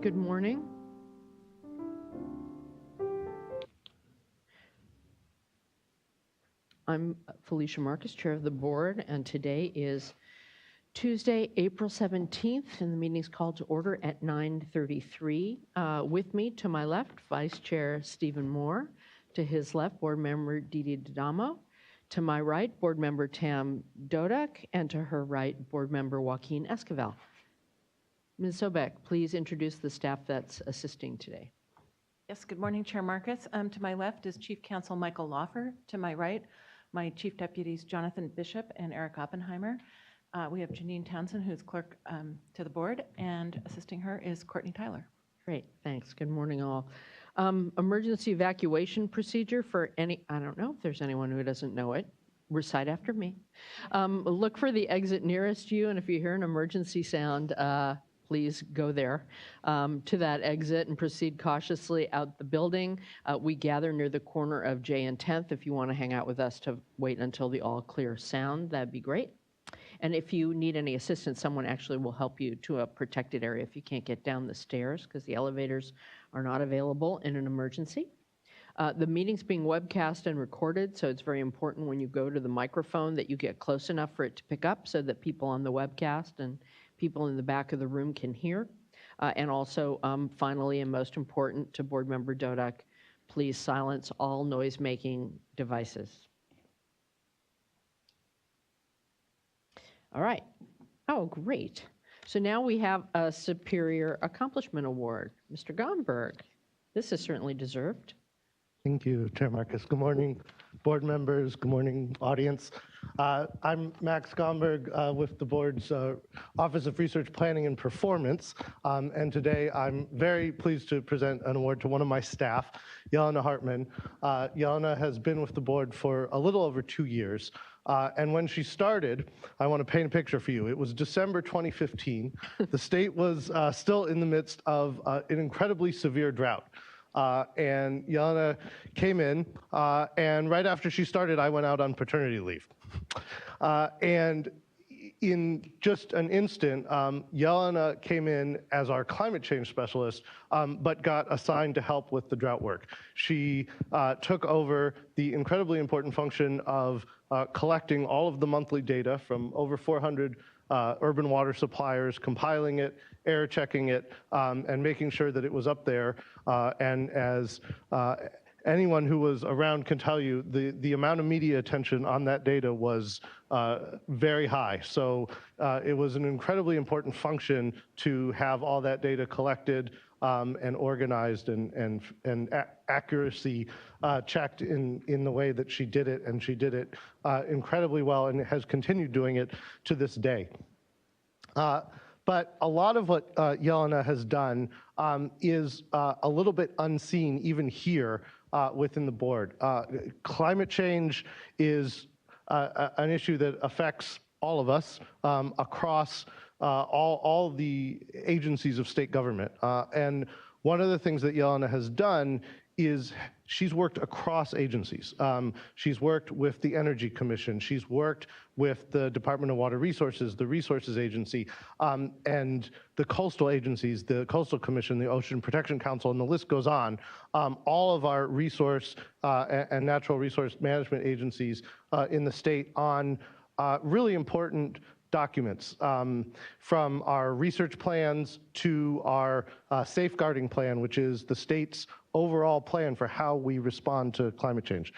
Good morning. I'm Felicia Marcus, Chair of the Board, and today is Tuesday, April 17th, and the meeting's called to order at 9:33. With me, to my left, Vice Chair Stephen Moore. To his left, Board Member Didi D'Adamo. To my right, Board Member Tam Dodak, and to her right, Board Member Joaquin Esquivel. Ms. Sobek, please introduce the staff that's assisting today. Yes, good morning, Chair Marcus. To my left is Chief Counsel Michael Lawfer. To my right, my Chief Deputies Jonathan Bishop and Eric Oppenheimer. We have Janine Townsend, who's clerk to the board, and assisting her is Courtney Tyler. Great, thanks. Good morning, all. Emergency evacuation procedure for any, I don't know if there's anyone who doesn't know it. Recite after me. Look for the exit nearest you, and if you hear an emergency sound, please go there to that exit and proceed cautiously out the building. We gather near the corner of J and 10th. If you want to hang out with us to wait until the all clear sound, that'd be great. And if you need any assistance, someone actually will help you to a protected area if you can't get down the stairs, because the elevators are not available in an emergency. The meeting's being webcast and recorded, so it's very important when you go to the microphone that you get close enough for it to pick up so that people on the webcast and people in the back of the room can hear. And also, finally, and most important, to Board Member Dodak, please silence all noise-making devices. All right. Oh, great. So now we have a Superior Accomplishment Award. Mr. Gomberg, this is certainly deserved. Thank you, Chair Marcus. Good morning, board members. Good morning, audience. I'm Max Gomberg with the board's Office of Research Planning and Performance. And today I'm very pleased to present an award to one of my staff, Yelena Hartman. Yelena has been with the board for a little over 2 years. And when she started, I want to paint a picture for you. It was December 2015. The state was still in the midst of an incredibly severe drought. And Yelena came in, and right after she started, I went out on paternity leave. And in just an instant, Yelena came in as our climate change specialist, but got assigned to help with the drought work. She took over the incredibly important function of collecting all of the monthly data from over 400 urban water suppliers, compiling it, air checking it, and making sure that it was up there. And as anyone who was around can tell you, the amount of media attention on that data was very high. So it was an incredibly important function to have all that data collected and organized and accuracy checked in the way that she did it, and she did it incredibly well and has continued doing it to this day. But a lot of what Yelena has done is a little bit unseen even here within the board. Climate change is an issue that affects all of us across all the agencies of state government. And one of the things that Yelena has done is she's worked across agencies. She's worked with the Energy Commission. She's worked with the Department of Water Resources, the Resources Agency, and the coastal agencies, the Coastal Commission, the Ocean Protection Council, and the list goes on. All of our resource and natural resource management agencies in the state on really important documents, from our research plans to our safeguarding plan, which is the state's overall plan for how we respond to climate change.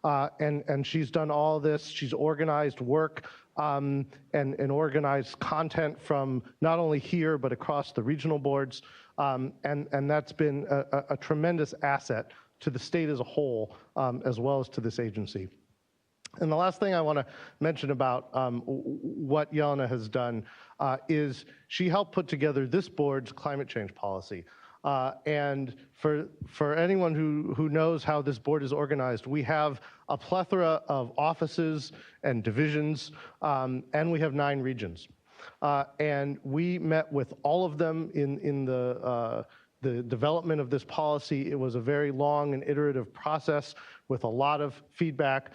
And she's done all this. She's organized work and organized content from not only here, but across the regional boards. And that's been a tremendous asset to the state as a whole, as well as to this agency. And the last thing I want to mention about what Yelena has done is she helped put together this board's climate change policy. And for anyone who knows how this board is organized, we have a plethora of offices and divisions, and we have 9 regions. And we met with all of them in the the development of this policy. It was a very long and iterative process with a lot of feedback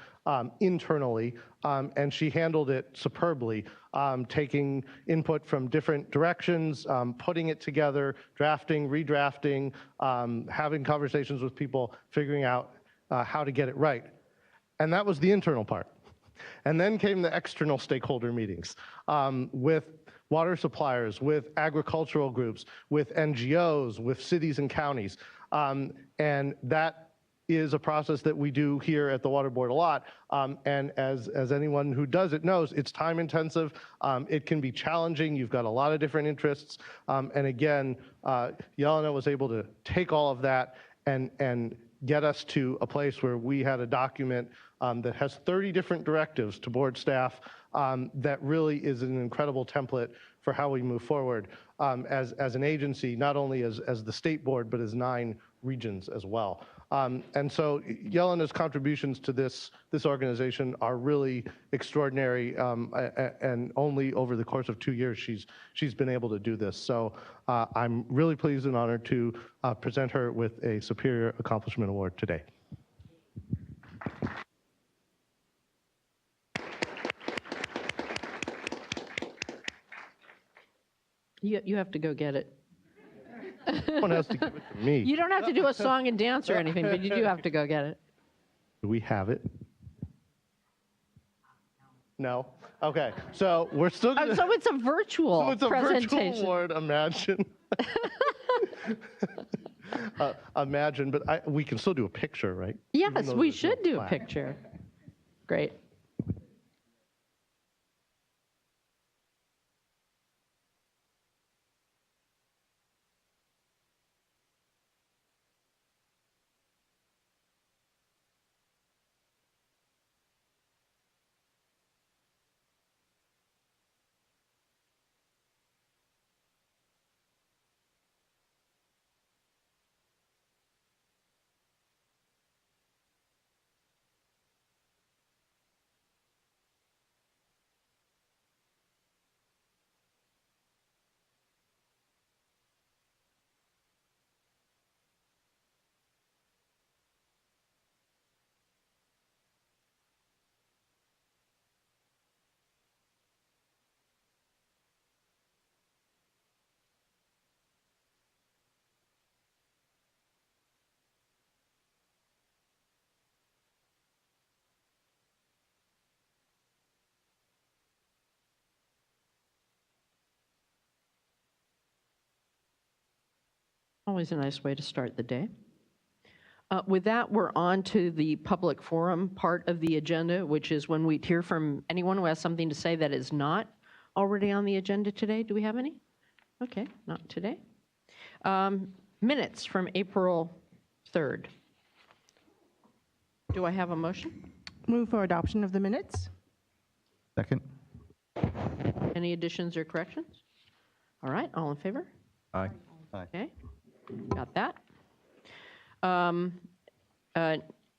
internally, and she handled it superbly, taking input from different directions, putting it together, drafting, redrafting, having conversations with people, figuring out how to get it right. And that was the internal part. And then came the external stakeholder meetings with water suppliers, with agricultural groups, with NGOs, with cities and counties. And that is a process that we do here at the Water Board a lot. And as anyone who does it knows, it's time intensive. It can be challenging. You've got a lot of different interests. And again, Yelena was able to take all of that and get us to a place where we had a document that has 30 different directives to board staff that really is an incredible template for how we move forward as an agency, not only as the state board, but as 9 regions as well. And so Yelena's contributions to this organization are really extraordinary, and only over the course of 2 years she's been able to do this. So I'm really pleased and honored to present her with a Superior Accomplishment Award today. You have to go get it. Someone has to give it to me. You don't have to do a song and dance or anything, but you do have to go get it. Do we have it? No? Okay, so we're still gonna... So it's a virtual So it's a presentation. virtual award, imagine. Imagine, but we can still do a picture, right? Even Yes, though we there's no should do a plaque. picture. Great. Always a nice way to start the day. With that, we're on to the public forum part of the agenda, which is when we hear from anyone who has something to say that is not already on the agenda today. Do we have any? Okay, not today. Minutes from April 3rd. Do I have a motion? Move for adoption of the minutes. Second. Any additions or corrections? All right, all in favor? Aye. Okay, got that.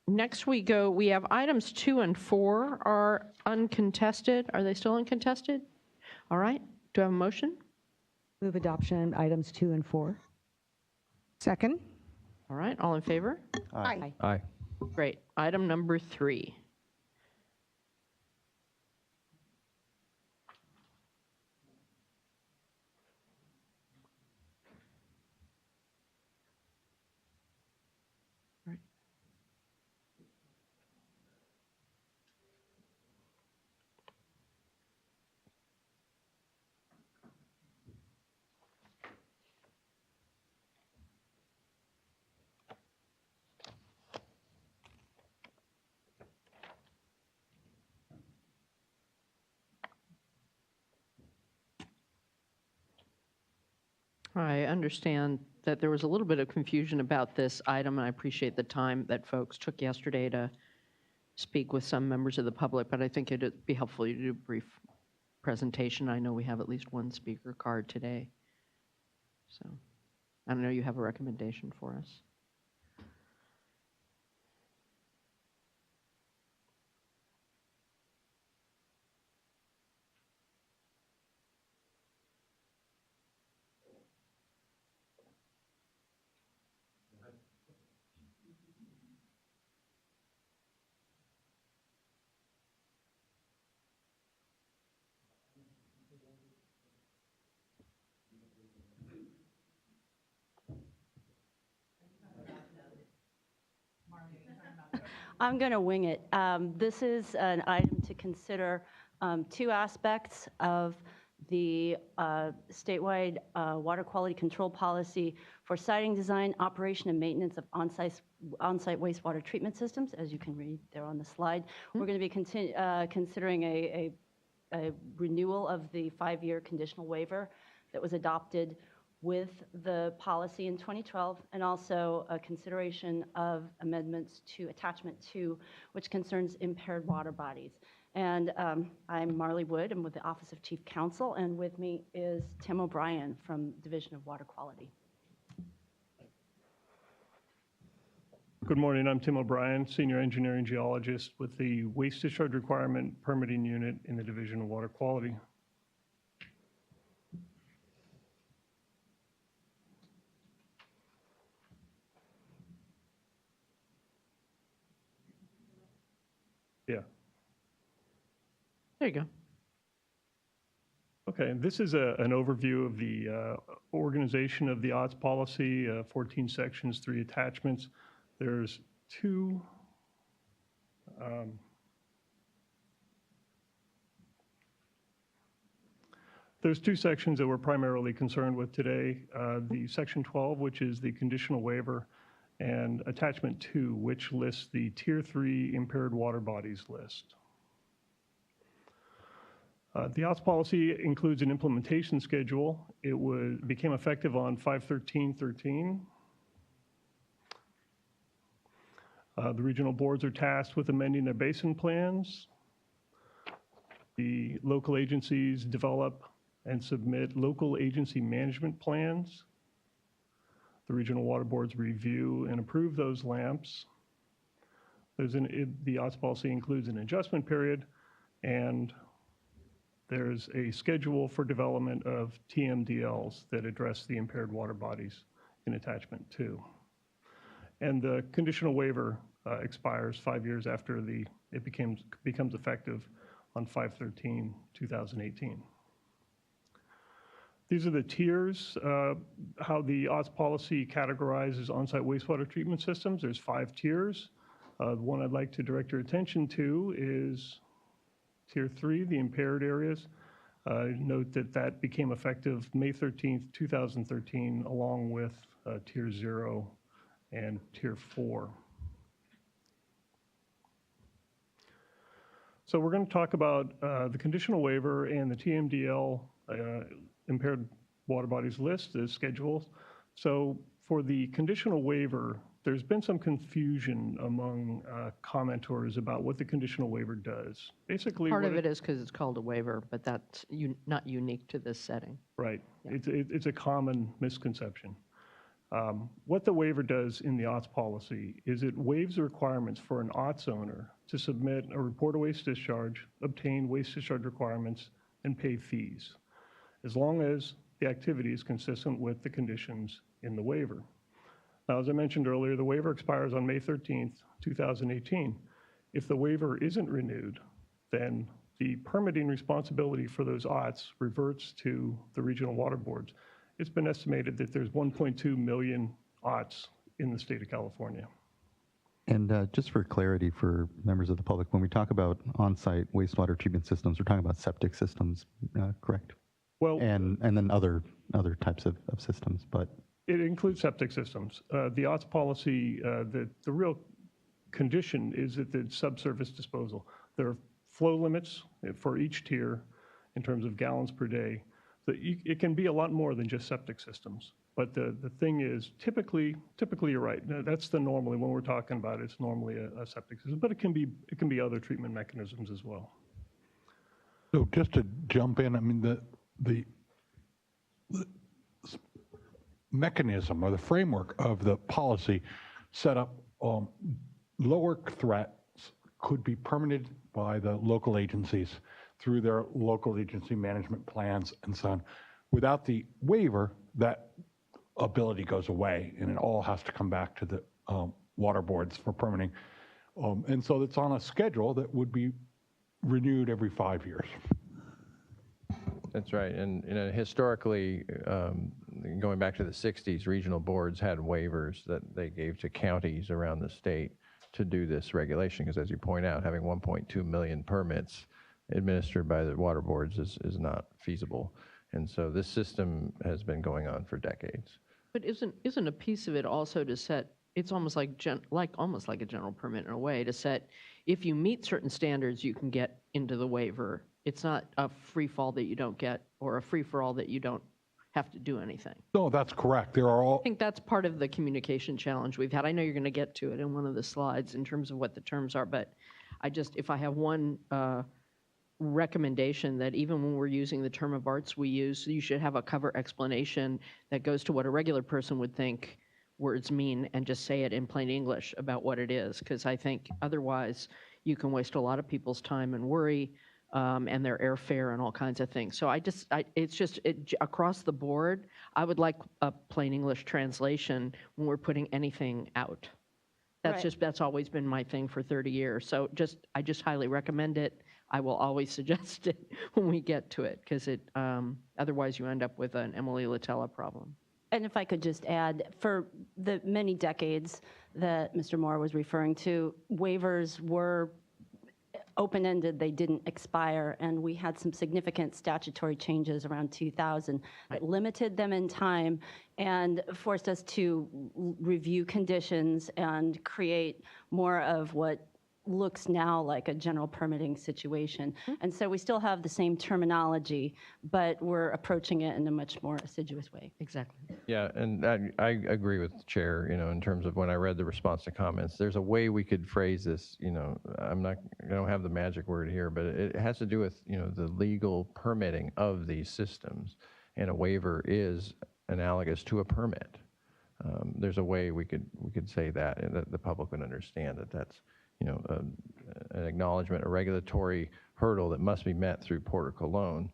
Next we have items 2 and 4 are uncontested. Are they still uncontested? All right, do I have a motion? Move adoption items 2 and 4. Second. All right, all in favor? Aye. Aye. Great. Item number 3. Right. I understand that there was a little bit of confusion about this item, and I appreciate the time that folks took yesterday to speak with some members of the public, but I think it'd be helpful to do a brief presentation. I know we have at least one speaker card today. So I don't know, you have a recommendation for us? I'm going to wing it. This is an item to consider two aspects of the statewide water quality control policy for siting design, operation, and maintenance of on-site wastewater treatment systems, as you can read there on the slide. We're going to be considering a renewal of the 5-year conditional waiver that was adopted with the policy in 2012, and also a consideration of amendments to Attachment 2, which concerns impaired water bodies. And I'm Marley Wood. I'm with the Office of Chief Counsel, and with me is Tim O'Brien from Division of Water Quality. Good morning. I'm Tim O'Brien, Senior Engineering Geologist with the Waste Discharge Requirement Permitting Unit in the Division of Water Quality. Yeah. There you go. Okay, this is an overview of the organization of the OWTS policy, 14 sections, 3 attachments. There's two sections that we're primarily concerned with today. The Section 12, which is the conditional waiver, and Attachment 2, which lists the Tier 3 impaired water bodies list. The OWTS policy includes an implementation schedule. It became effective on 5/13/13. The regional boards are tasked with amending their basin plans. The local agencies develop and submit local agency management plans. The regional water boards review and approve those LAMPs. The OWTS policy includes an adjustment period, and there's a schedule for development of TMDLs that address the impaired water bodies in Attachment 2. And the conditional waiver expires 5 years after it becomes effective on 5/13/2018. These are the tiers, how the OWTS policy categorizes on-site wastewater treatment systems. There's 5 tiers. The one I'd like to direct your attention to is Tier 3, the impaired areas. Note that became effective May 13th, 2013, along with Tier 0 and Tier 4. So we're going to talk about the conditional waiver and the TMDL impaired water bodies list, the schedules. So for the conditional waiver, there's been some confusion among commenters about what the conditional waiver does. Basically, Part of it is because it's called a waiver, but that's not unique to this setting. Right. Yeah. It's a common misconception. What the waiver does in the OWTS policy is it waives the requirements for an OWTS owner to submit a report of waste discharge, obtain waste discharge requirements, and pay fees, as long as the activity is consistent with the conditions in the waiver. Now, as I mentioned earlier, the waiver expires on May 13th, 2018. If the waiver isn't renewed, then the permitting responsibility for those OWTS reverts to the regional water boards. It's been estimated that there's 1.2 million OWTS in the state of California. And just for clarity for members of the public, when we talk about on-site wastewater treatment systems, we're talking about septic systems, correct? Well, and then other types of systems, but it includes septic systems. The OWTS policy, the real condition is that the subsurface disposal. There are flow limits for each tier in terms of gallons per day. So it can be a lot more than just septic systems. But the thing is, typically you're right. That's the normally when we're talking about it, it's normally a septic system, but it can be other treatment mechanisms as well. So just to jump in, I mean the mechanism or the framework of the policy set up lower threats could be permitted by the local agencies through their local agency management plans and so on. Without the waiver, that ability goes away and it all has to come back to the water boards for permitting. And so it's on a schedule that would be renewed every 5 years. That's right. And historically, going back to the 60s, regional boards had waivers that they gave to counties around the state to do this regulation, because as you point out, having 1.2 million permits administered by the water boards is not feasible. And so this system has been going on for decades. But isn't a piece of it also to set, it's almost like almost like a general permit in a way, to set, if you meet certain standards, you can get into the waiver. It's not a free fall that you don't get, or a free for all that you don't have to do anything. No, that's correct. There are all. I think that's part of the communication challenge we've had. I know you're going to get to it in one of the slides in terms of what the terms are, but if I have one recommendation, that even when we're using the term of arts we use, you should have a cover explanation that goes to what a regular person would think words mean, and just say it in plain English about what it is, because I think otherwise you can waste a lot of people's time and worry, and their airfare and all kinds of things. So across the board, I would like a plain English translation when we're putting anything out. That's always been my thing for 30 years. So I just highly recommend it. I will always suggest it when we get to it, because otherwise you end up with an Emily Latella problem. And if I could just add, for the many decades that Mr. Moore was referring to, waivers were open-ended, they didn't expire, and we had some significant statutory changes around 2000 that limited them in time and forced us to review conditions and create more of what looks now like a general permitting situation. And so we still have the same terminology, but we're approaching it in a much more assiduous way. Exactly. Yeah, and I agree with the chair, in terms of when I read the response to comments, there's a way we could phrase this, I don't have the magic word here, but it has to do with, the legal permitting of these systems. And a waiver is analogous to a permit. There's a way we could say that, and that the public would understand that that's, an acknowledgement, a regulatory hurdle that must be met through Port or Cologne,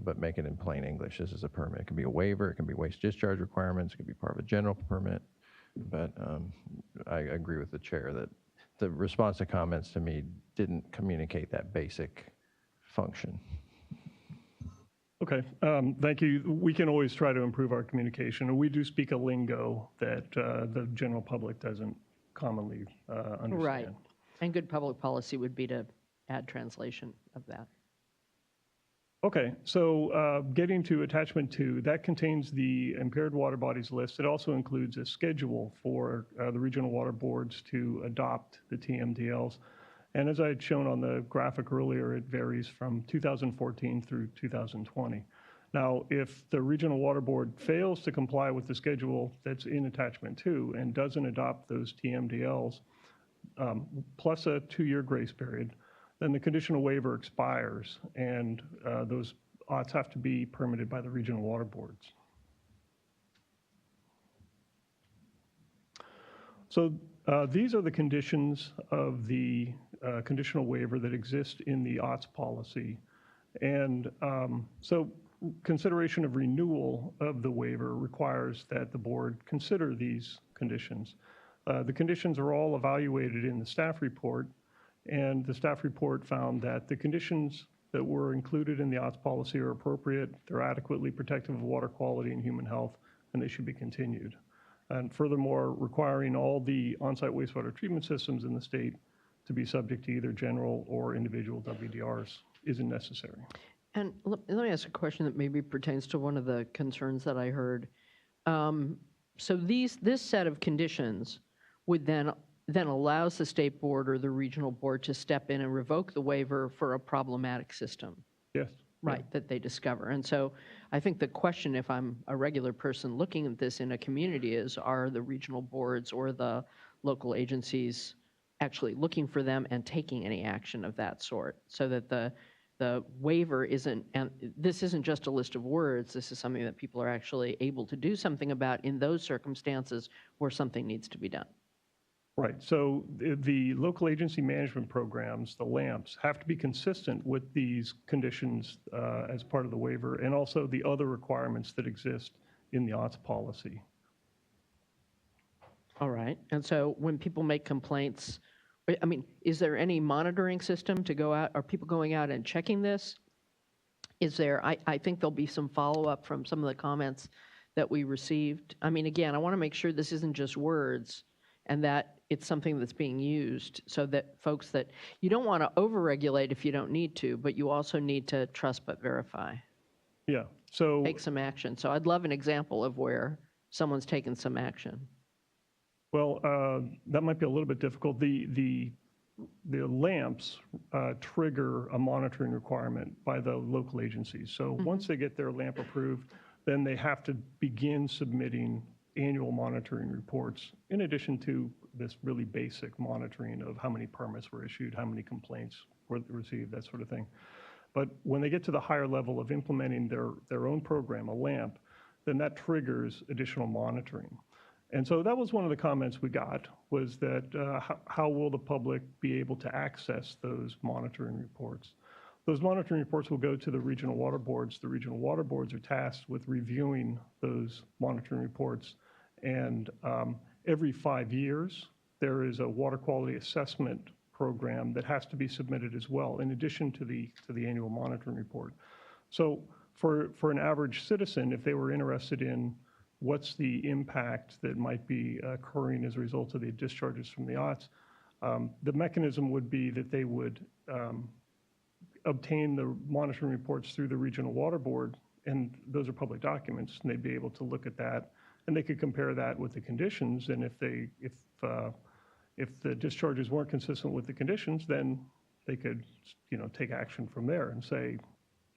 but make it in plain English. This is a permit. It can be a waiver. It can be waste discharge requirements. It can be part of a general permit. But I agree with the chair that the response to comments to me didn't communicate that basic function. Okay, thank you. We can always try to improve our communication, and we do speak a lingo that the general public doesn't commonly understand. Right. And good public policy would be to add translation of that. Okay, so getting to attachment 2, that contains the impaired water bodies list. It also includes a schedule for the regional water boards to adopt the TMDLs. And as I had shown on the graphic earlier, it varies from 2014 through 2020. Now, if the regional water board fails to comply with the schedule that's in attachment 2 and doesn't adopt those TMDLs, plus a 2-year grace period, then the conditional waiver expires, and those OWTS have to be permitted by the regional water boards. So these are the conditions of the conditional waiver that exist in the OWTS policy. And so consideration of renewal of the waiver requires that the board consider these conditions. The conditions are all evaluated in the staff report, and the staff report found that the conditions that were included in the OWTS policy are appropriate, they're adequately protective of water quality and human health, and they should be continued. And furthermore, requiring all the on-site wastewater treatment systems in the state to be subject to either general or individual WDRs isn't necessary. And let me ask a question that maybe pertains to one of the concerns that I heard. So this set of conditions would then allows the state board or the regional board to step in and revoke the waiver for a problematic system. Yes. Right, that they discover. And so I think the question, if I'm a regular person looking at this in a community, is are the regional boards or the local agencies actually looking for them and taking any action of that sort, so that the waiver isn't, and this isn't just a list of words, this is something that people are actually able to do something about in those circumstances where something needs to be done. Right, so the local agency management programs, the LAMPs, have to be consistent with these conditions as part of the waiver, and also the other requirements that exist in the OWTS policy. All right, and so when people make complaints, I mean, is there any monitoring system to go out? Are people going out and checking this? Is there, I think there'll be some follow-up from some of the comments that we received. I mean, again, I want to make sure this isn't just words. and that it's something that's being used so that folks that, you don't want to overregulate if you don't need to, but you also need to trust but verify, Yeah, so, take some action. So I'd love an example of where someone's taken some action. well, that might be a little bit difficult. The lamps trigger a monitoring requirement by the local agencies. So once they get their lamp approved, then they have to begin submitting annual monitoring reports, in addition to this really basic monitoring of how many permits were issued, how many complaints were received, that sort of thing. But when they get to the higher level of implementing their own program, a lamp, then that triggers additional monitoring. And so that was one of the comments we got, was that how will the public be able to access those monitoring reports? Those monitoring reports will go to the regional water boards. The regional water boards are tasked with reviewing those monitoring reports. And every 5 years, there is a water quality assessment program that has to be submitted as well, in addition to the annual monitoring report. So for an average citizen, if they were interested in what's the impact that might be occurring as a result of the discharges from the OWTS, the mechanism would be that they would obtain the monitoring reports through the regional water board, and those are public documents, and they'd be able to look at that, and they could compare that with the conditions, and if the discharges weren't consistent with the conditions, then they could, take action from there and say,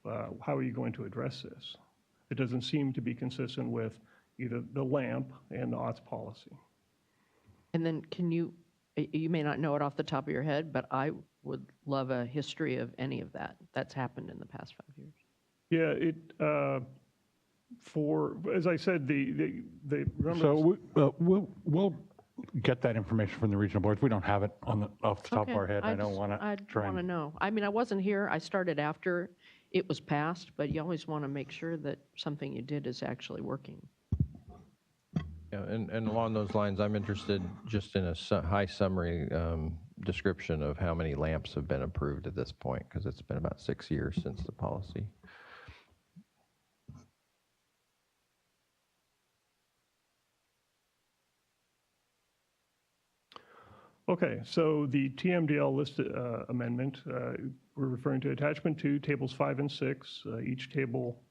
how are you going to address this? It doesn't seem to be consistent with either the LAMP and the OWTS policy. And then you may not know it off the top of your head, but I would love a history of any of that that's happened in the past 5 years. Yeah, as I said, remember. So we'll get that information from the regional boards. We don't have it off the top of our head. I don't want to try I want to and. know. I mean, I wasn't here. I started after it was passed, but you always want to make sure that something you did is actually working. Yeah, and along those lines, I'm interested just in a high summary description of how many lamps have been approved at this point, because it's been about 6 years since the policy. Okay, so the TMDL list amendment, we're referring to attachment 2, tables 5 and 6. Each table,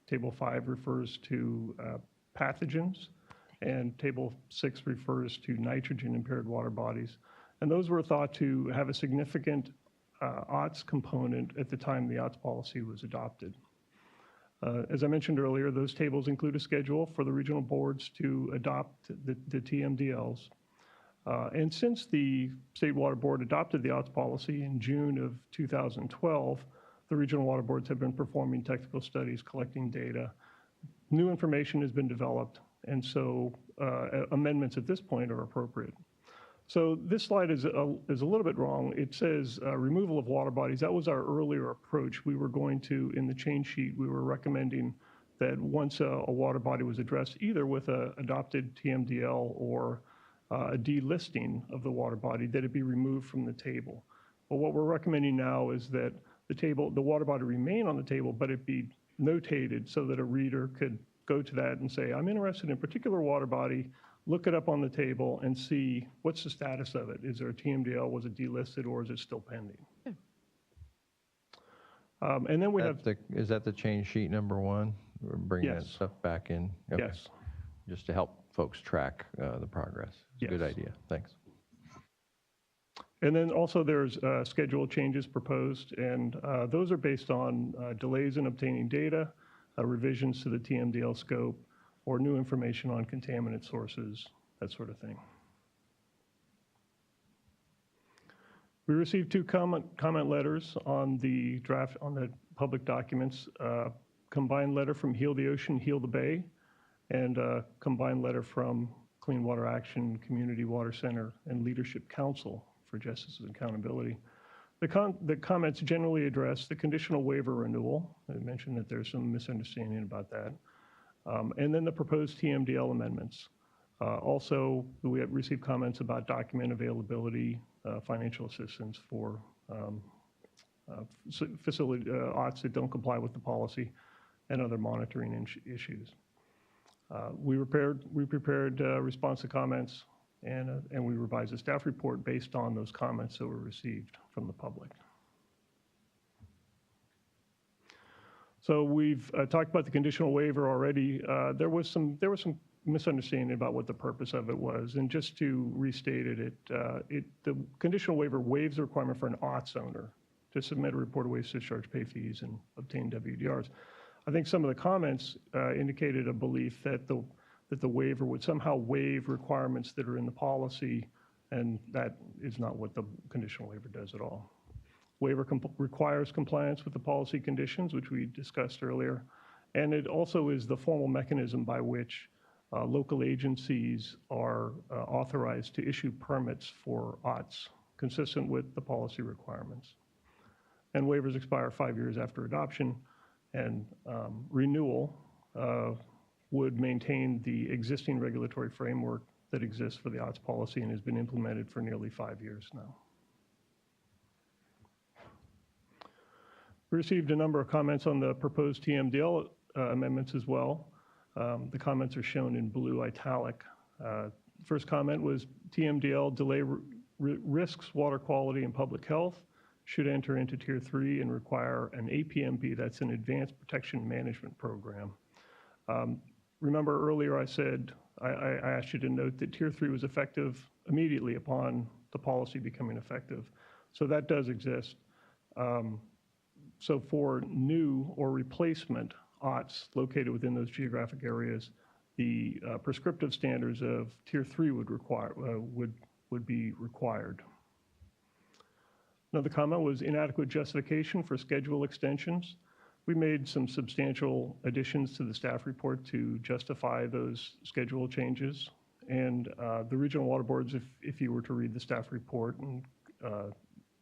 table 5 refers to pathogens, and table 6 refers to nitrogen impaired water bodies. And those were thought to have a significant OWTS component at the time the OWTS policy was adopted. As I mentioned earlier, those tables include a schedule for the regional boards to adopt the TMDLs. And since the State Water Board adopted the OWTS policy in June of 2012, the regional water boards have been performing technical studies, collecting data. New information has been developed, and so amendments at this point are appropriate. So this slide is a little bit wrong. It says removal of water bodies. That was our earlier approach. We were going to, in the change sheet, we were recommending that once a water body was addressed, either with an adopted TMDL or a delisting of the water body, that it be removed from the table. But what we're recommending now is that the water body remain on the table, but it be notated so that a reader could go to that and say, I'm interested in a particular water body, look it up on the table and see what's the status of it. Is there a TMDL, was it delisted, or is it still pending? Yeah. And then we have. Is that the change sheet number 1? We're bringing that Yes. stuff back in? Okay. Yes. Just to help folks track the progress. It's a good Yes. idea. Thanks. And then also there's schedule changes proposed, and those are based on delays in obtaining data, revisions to the TMDL scope, or new information on contaminant sources, that sort of thing. We received 2 comment letters on the draft, on the public documents, combined letter from Heal the Ocean, Heal the Bay, and a combined letter from Clean Water Action, Community Water Center, and Leadership Council for Justice and Accountability. The comments generally address the conditional waiver renewal. I mentioned that there's some misunderstanding about that. And then the proposed TMDL amendments. Also, we have received comments about document availability, financial assistance for facility OWTS that don't comply with the policy, and other monitoring issues. We prepared response to comments, and we revised the staff report based on those comments that were received from the public. So we've talked about the conditional waiver already. There was some misunderstanding about what the purpose of it was, and just to restate it, the conditional waiver waives the requirement for an OWTS owner to submit a report of waste discharge, pay fees, and obtain WDRs. I think some of the comments indicated a belief that the waiver would somehow waive requirements that are in the policy, and that is not what the conditional waiver does at all. Waiver requires compliance with the policy conditions, which we discussed earlier, and it also is the formal mechanism by which local agencies are authorized to issue permits for OWTS, consistent with the policy requirements. And waivers expire 5 years after adoption, and renewal would maintain the existing regulatory framework that exists for the OWTS policy and has been implemented for nearly 5 years now. We received a number of comments on the proposed TMDL amendments as well. The comments are shown in blue italic. First comment was TMDL delay risks water quality and public health, should enter into Tier 3 and require an APMP, that's an Advanced Protection Management Program. Remember earlier I said, I asked you to note that Tier 3 was effective immediately upon the policy becoming effective. So that does exist. So for new or replacement OWTS located within those geographic areas, the prescriptive standards of Tier 3 would be required. Another comment was inadequate justification for schedule extensions. We made some substantial additions to the staff report to justify those schedule changes. And the regional water boards, if you were to read the staff report, and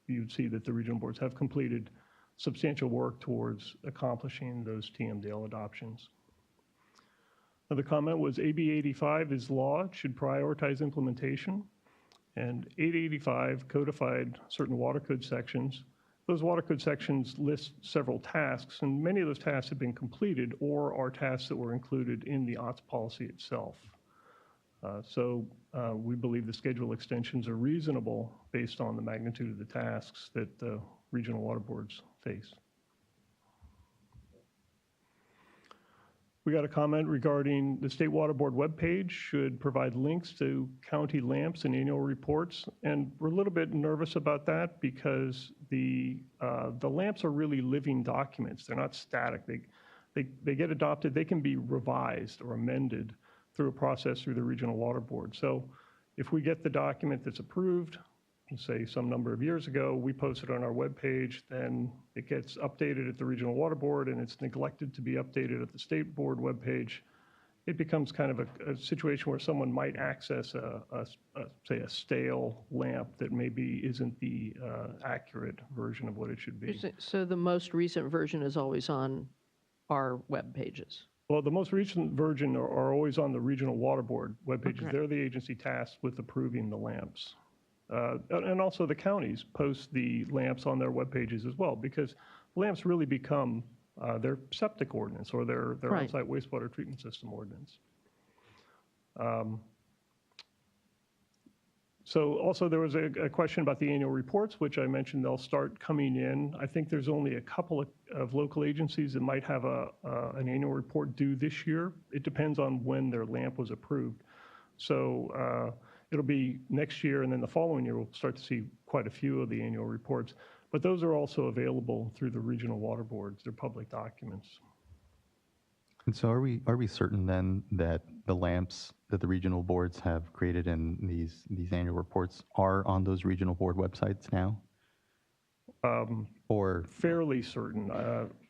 you'd see that the regional boards have completed substantial work towards accomplishing those TMDL adoptions. Another comment was AB 85 is law, it should prioritize implementation. And 885 codified certain water code sections. Those water code sections list several tasks, and many of those tasks have been completed or are tasks that were included in the OWTS policy itself. So we believe the schedule extensions are reasonable based on the magnitude of the tasks that the regional water boards face. We got a comment regarding the State Water Board webpage should provide links to county lamps and annual reports, and we're a little bit nervous about that because the lamps are really living documents. They're not static. They get adopted. They can be revised or amended through a process through the Regional Water Board. So if we get the document that's approved, say some number of years ago, we post it on our webpage, then it gets updated at the Regional Water Board and it's neglected to be updated at the State Board webpage, it becomes kind of a situation where someone might access say a stale lamp that maybe isn't the accurate version of what it should be. So the most recent version is always on our web pages? Well, the most recent version are always on the Regional Water Board web pages. Okay. They're the agency tasked with approving the lamps. And also the counties post the lamps on their web pages as well, because lamps really become their septic ordinance or their Right. on-site wastewater treatment system ordinance. So also there was a question about the annual reports, which I mentioned they'll start coming in. I think there's only a couple of local agencies that might have an annual report due this year. It depends on when their lamp was approved. So it'll be next year, and then the following year, we'll start to see quite a few of the annual reports. But those are also available through the regional water boards. They're public documents. And so are we certain then that the lamps that the regional boards have created in these annual reports are on those regional board websites now? Or Fairly certain.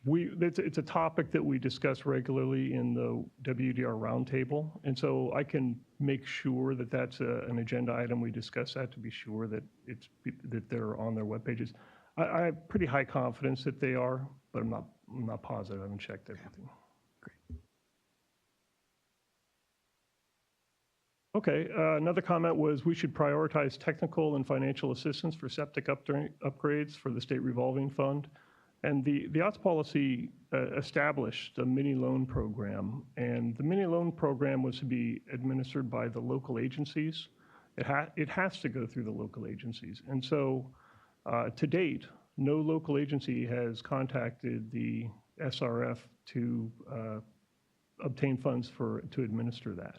It's a topic that we discuss regularly in the WDR roundtable, and so I can make sure that that's an agenda item. We discuss that to be sure that that they're on their web pages. I have pretty high confidence that they are, but I'm not positive. I haven't checked everything. Okay, another comment was we should prioritize technical and financial assistance for septic upgrades for the state revolving fund. And the OWTS policy established a mini loan program, and the mini loan program was to be administered by the local agencies, It has to go through the local agencies. And so to date, no local agency has contacted the SRF to obtain funds to administer that.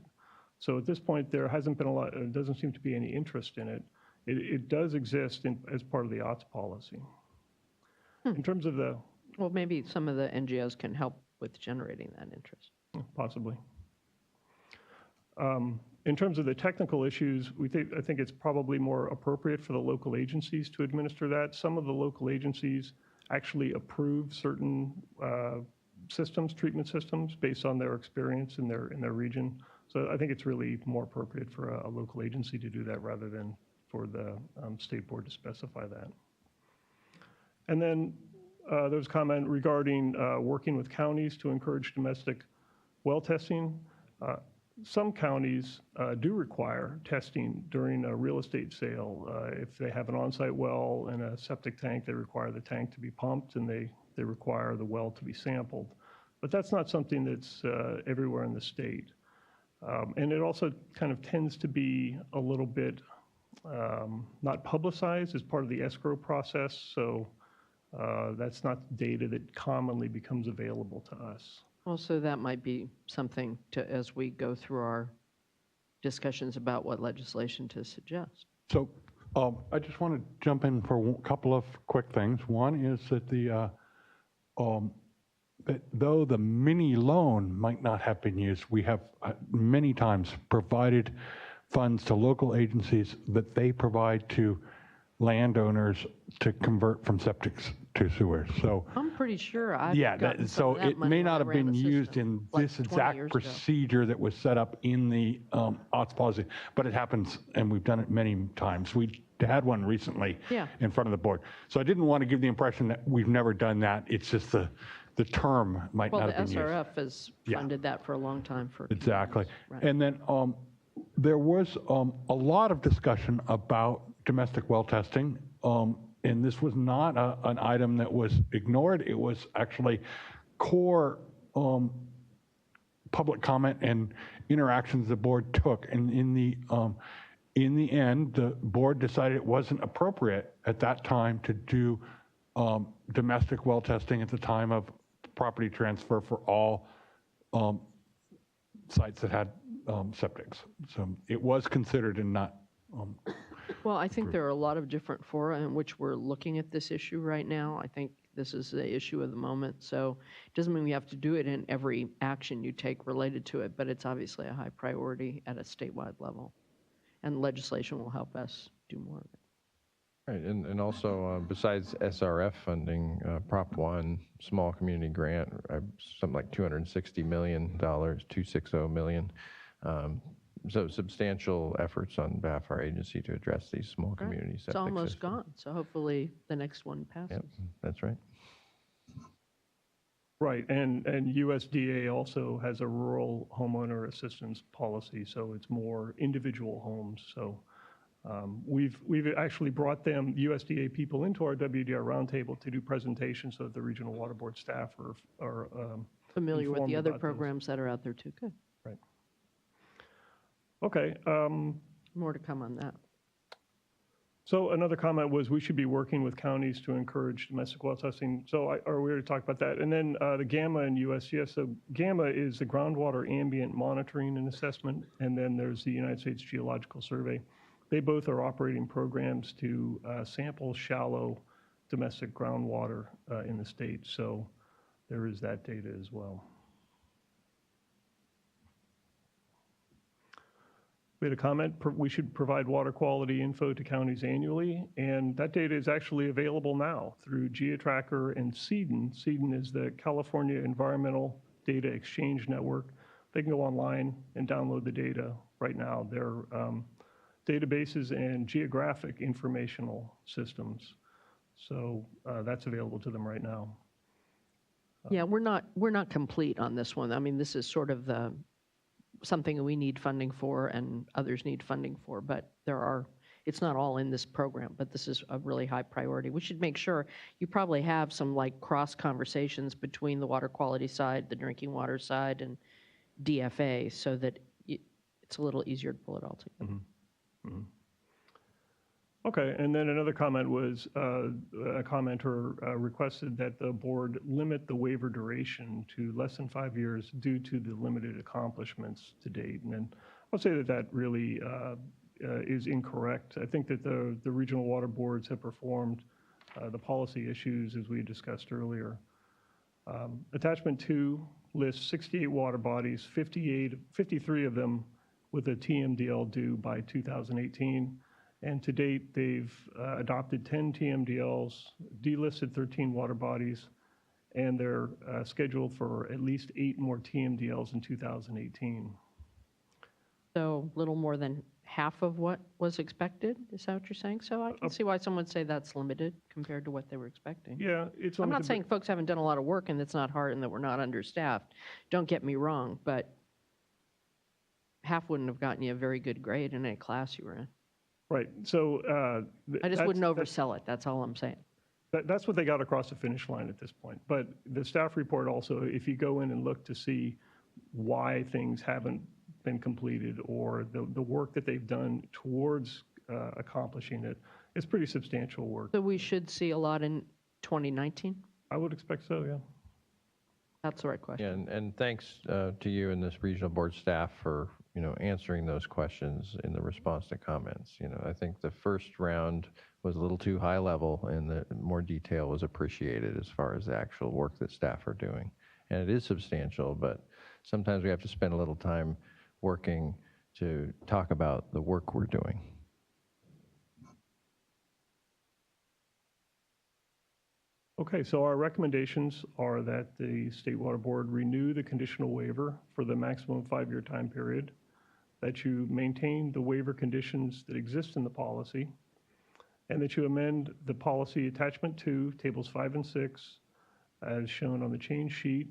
So at this point, there hasn't been there doesn't seem to be any interest in it. It does exist as part of the OWTS policy. In terms of the... Well, maybe some of the NGOs can help with generating that interest. Possibly. In terms of the technical issues, I think it's probably more appropriate for the local agencies to administer that. Some of the local agencies actually approve certain systems, treatment systems, based on their experience in their region. So I think it's really more appropriate for a local agency to do that rather than for the state board to specify that. And then there was a comment regarding working with counties to encourage domestic well testing. Some counties do require testing during a real estate sale. If they have an on-site well and a septic tank, they require the tank to be pumped, and they require the well to be sampled. But that's not something that's everywhere in the state. And it also kind of tends to be a little bit not publicized as part of the escrow process, so that's not data that commonly becomes available to us. Also, that might be something to, as we go through our discussions about what legislation to suggest. So I just want to jump in for a couple of quick things. One is that that though the mini loan might not have been used, we have many times provided funds to local agencies that they provide to landowners to convert from septics to sewers. So I'm pretty sure I've yeah, gotten some so of that it money may when not I have ran been the used system, in like this 20 exact years ago. procedure that was set up in the OWTS policy, but it happens, and we've done it many times. We had one recently in front of the board. So I didn't want to give the impression that we've never done that. It's just the term might Well, not the have been used. SRF has funded that for a long time for Exactly. communities. Right. And then there was a lot of discussion about domestic well testing. And this was not an item that was ignored. It was actually core public comment and interactions the board took. And in the end, the board decided it wasn't appropriate at that time to do domestic well testing at the time of property transfer for all sites that had septics. So it was considered and not. Well, I think there are a lot of different fora in which we're looking at this issue right now. I think this is the issue of the moment. So it doesn't mean we have to do it in every action you take related to it, but it's obviously a high priority at a statewide level. And legislation will help us do more of it. Right, and also besides SRF funding, Prop 1, small community grant, something like $260 million, $260 million. So substantial efforts on behalf of our agency to address these small community septic It's almost systems. gone, so hopefully the next one passes. Yep, that's right. Right, and USDA also has a rural homeowner assistance policy, so it's more individual homes. So we've actually brought them, USDA people, into our WDR roundtable to do presentations so that the regional water board staff are Familiar with the informed other about those. programs that are out there too. Good. Right. Okay. More to come on that. So another comment was we should be working with counties to encourage domestic well testing. So we already talked about that. And then the GAMA and USGS. So GAMA is the groundwater ambient monitoring and assessment. And then there's the United States Geological Survey. They both are operating programs to sample shallow domestic groundwater in the state. So there is that data as well. We had a comment, we should provide water quality info to counties annually, and that data is actually available now through GeoTracker and CEDN. CEDN is the California Environmental Data Exchange Network. They can go online and download the data right now. They're databases and geographic informational systems. So that's available to them right now. Yeah, we're not complete on this one. I mean, this is sort of something we need funding for and others need funding for, but it's not all in this program, but this is a really high priority. We should make sure you probably have some like cross conversations between the water quality side, the drinking water side, and DFA so that it's a little easier to pull it all together. Mm-hmm. Okay, and then another comment was, a commenter requested that the board limit the waiver duration to less than 5 years due to the limited accomplishments to date. And I'll say that that really is incorrect. I think that the regional water boards have performed the policy issues as we discussed earlier. Attachment 2 lists 68 water bodies, 53 of them with a TMDL due by 2018. And to date, they've adopted 10 TMDLs, delisted 13 water bodies, and they're scheduled for at least 8 more TMDLs in 2018. So a little more than half of what was expected, is that what you're saying? So I can see why someone would say that's limited compared to what they were expecting. Yeah, it's I'm only not saying folks haven't done a lot of work and it's not hard and that we're not understaffed. Don't get me wrong, but half wouldn't have gotten you a very good grade in any class you were in. right. So I just wouldn't oversell it, that's all I'm saying. That's what they got across the finish line at this point. But the staff report also, if you go in and look to see why things haven't been completed or the work that they've done towards accomplishing it, it's pretty substantial work. So we should see a lot in 2019? I would expect so, yeah. That's the right question. Yeah, and thanks to you and this regional board staff for, answering those questions in the response to comments. I think the first round was a little too high level and the more detail was appreciated as far as the actual work that staff are doing. And it is substantial, but sometimes we have to spend a little time working to talk about the work we're doing. Okay, so our recommendations are that the State Water Board renew the conditional waiver for the maximum 5-year time period, that you maintain the waiver conditions that exist in the policy, and that you amend the policy attachment 2, tables 5 and 6, as shown on the change sheet.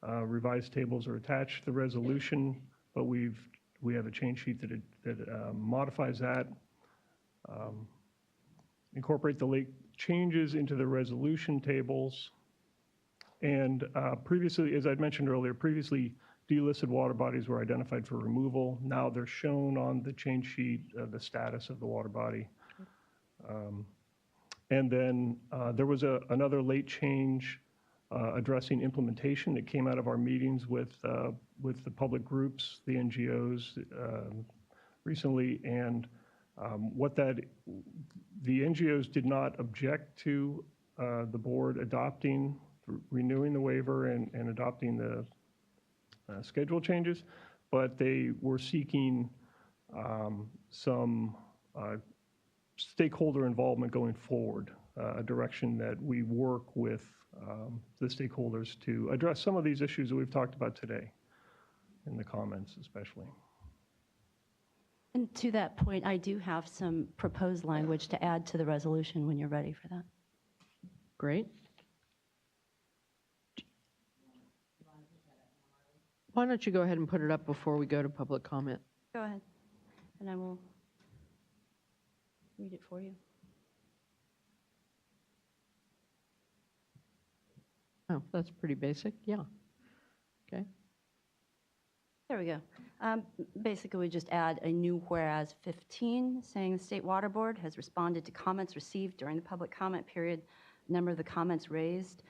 Revised tables are attached to the resolution, but we have a change sheet that modifies that. Incorporate the late changes into the resolution tables. And previously, as I'd mentioned earlier, previously delisted water bodies were identified for removal. Now they're shown on the change sheet, the status of the water body. And then there was another late change addressing implementation that came out of our meetings with the public groups, the NGOs recently. And the NGOs did not object to the board renewing the waiver and adopting the schedule changes, but they were seeking some stakeholder involvement going forward, a direction that we work with the stakeholders to address some of these issues that we've talked about today, in the comments especially. And to that point, I do have some proposed language to add to the resolution when you're ready for that. Great. Why don't you go ahead and put it up before we go to public comment? Go ahead, and I will read it for you. Oh, that's pretty basic, yeah. Okay. There we go. Basically, we just add a new whereas 15, saying the State Water Board has responded to comments received during the public comment period. Number of the comments raised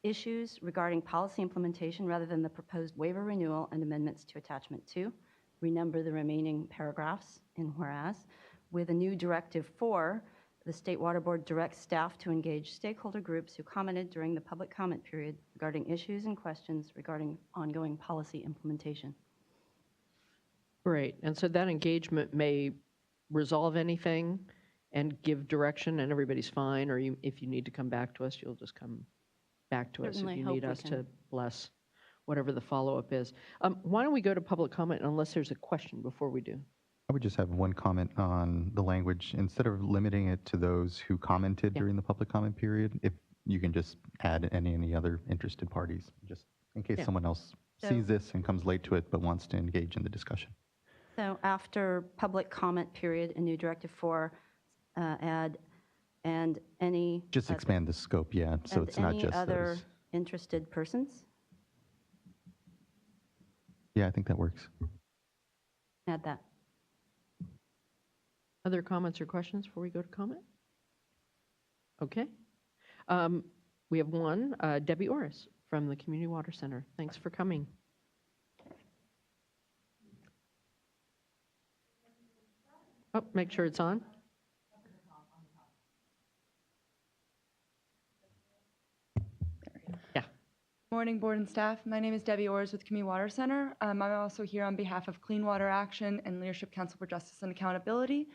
issues regarding policy implementation rather than the proposed waiver renewal and amendments to attachment 2. Renumber the remaining paragraphs in whereas. With a new directive 4, the State Water Board directs staff to engage stakeholder groups who commented during the public comment period regarding issues and questions regarding ongoing policy implementation. Great, and so that engagement may resolve anything and give direction and everybody's fine, or if you need to come back to us, you'll just come back to us if Certainly you hope need we us can. to bless whatever the follow-up is. Why don't we go to public comment unless there's a question before we do? I would just have one comment on the language. Instead of limiting it to those who commented during the public comment period, if you can just add any other interested parties, just in case someone else sees this and comes late to it but wants to engage in the discussion. So after public comment period, a new directive 4, add and any. Just expand the scope, yeah, so it's not just any other those. interested persons. Yeah, I think that works. Add that. Other comments or questions before we go to comment? Okay. We have one, Debbie Orris from the Community Water Center. Thanks for coming. Oh, make sure it's on. Yeah. Morning, board and staff. My name is Debbie Orrs with Community Water Center. I'm also here on behalf of Clean Water Action and Leadership Council for Justice and Accountability.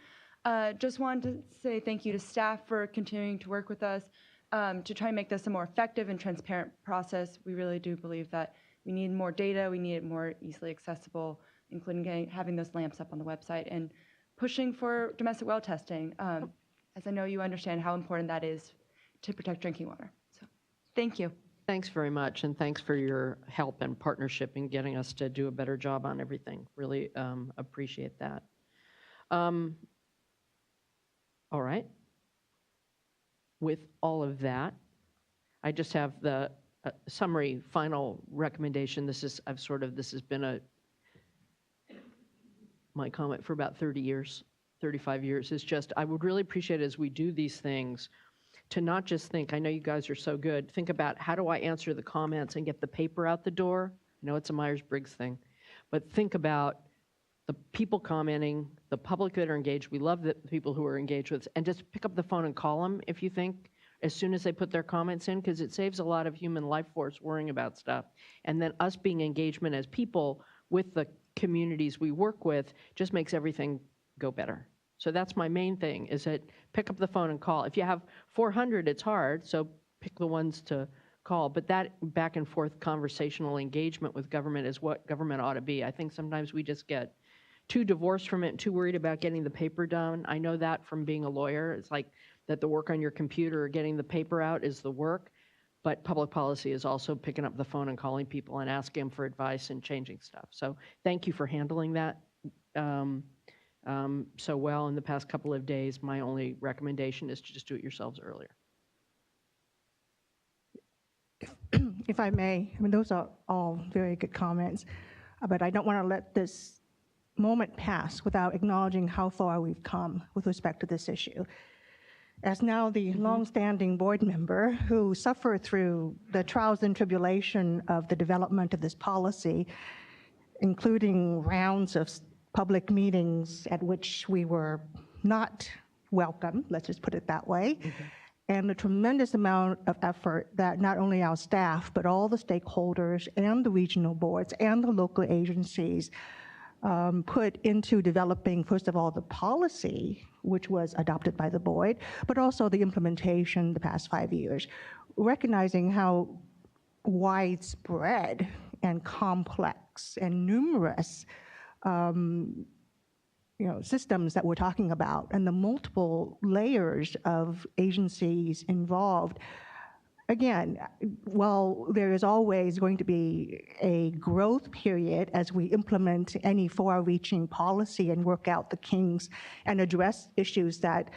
Just wanted to say thank you to staff for continuing to work with us to try and make this a more effective and transparent process. We really do believe that we need more data, we need it more easily accessible, including having those lamps up on the website and pushing for domestic well testing, as I know you understand how important that is to protect drinking water. So thank you. Thanks very much, and thanks for your help and partnership in getting us to do a better job on everything. Really appreciate that. All right. With all of that, I just have the summary final recommendation. This has been my comment for about 30 years, 35 years, is just, I would really appreciate as we do these things to not just think, I know you guys are so good, think about how do I answer the comments and get the paper out the door? I know it's a Myers-Briggs thing, but think about the people commenting, the public that are engaged. We love the people who are engaged with us, and just pick up the phone and call them if you think, as soon as they put their comments in, because it saves a lot of human life force worrying about stuff. And then us being engagement as people with the communities we work with just makes everything go better. So that's my main thing, is that pick up the phone and call. If you have 400, it's hard, so pick the ones to call. But that back and forth conversational engagement with government is what government ought to be. I think sometimes we just get too divorced from it and too worried about getting the paper done. I know that from being a lawyer. It's like that the work on your computer or getting the paper out is the work, but public policy is also picking up the phone and calling people and asking them for advice and changing stuff. So thank you for handling that so well in the past couple of days. My only recommendation is to just do it yourselves earlier. If I may, I mean, those are all very good comments, but I don't want to let this moment pass without acknowledging how far we've come with respect to this issue. As now the longstanding board member who suffered through the trials and tribulation of the development of this policy, including rounds of public meetings at which we were not welcome, let's just put it that way, and the tremendous amount of effort that not only our staff, but all the stakeholders and the regional boards and the local agencies put into developing, first of all, the policy, which was adopted by the board, but also the implementation the past 5 years, recognizing how widespread and complex and numerous systems that we're talking about and the multiple layers of agencies involved. Again, while there is always going to be a growth period as we implement any far-reaching policy and work out the kinks and address issues that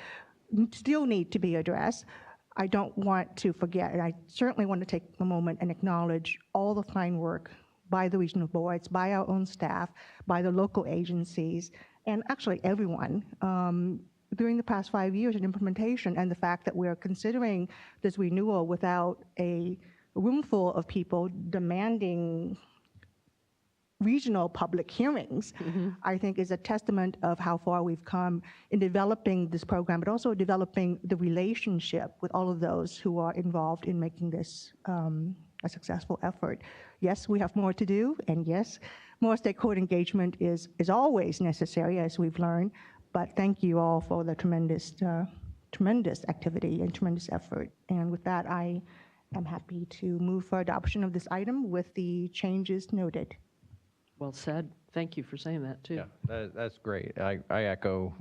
still need to be addressed, I don't want to forget, and I certainly want to take a moment and acknowledge all the fine work by the regional boards, by our own staff, by the local agencies, and actually everyone during the past 5 years in implementation, and the fact that we're considering this renewal without a room full of people demanding regional public hearings, I think is a testament of how far we've come in developing this program, but also developing the relationship with all of those who are involved in making this a successful effort. Yes, we have more to do, and yes, more stakeholder engagement is always necessary, as we've learned, but thank you all for the tremendous activity and tremendous effort. And with that, I am happy to move for adoption of this item with the changes noted. Well said. Thank you for saying that, too. Yeah, that's great. I echo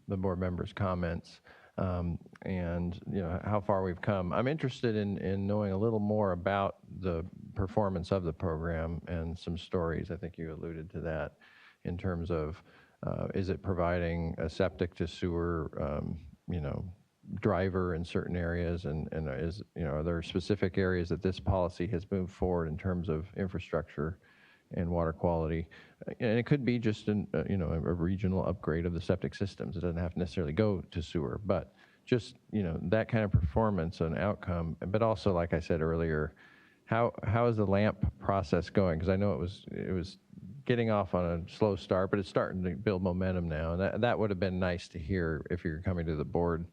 the board members' comments and how far we've come. I'm interested in knowing a little more about the performance of the program and some stories. I think you alluded to that in terms of is it providing a septic to sewer, driver in certain areas, and are there specific areas that this policy has moved forward in terms of infrastructure and water quality. And it could be just a regional upgrade of the septic systems. It doesn't have to necessarily go to sewer, but just, that kind of performance and outcome. But also, like I said earlier, how is the LAMP process going? Because I know it was getting off on a slow start, but it's starting to build momentum now. And that would have been nice to hear if you're coming to the board,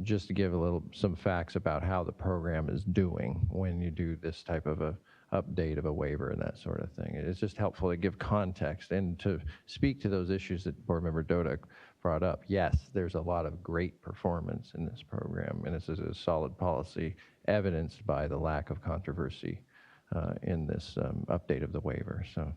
just to give some facts about how the program is doing when you do this type of a update of a waiver and that sort of thing. It's just helpful to give context and to speak to those issues that Board Member Dodek brought up. Yes, there's a lot of great performance in this program, and this is a solid policy evidenced by the lack of controversy in this update of the waiver. So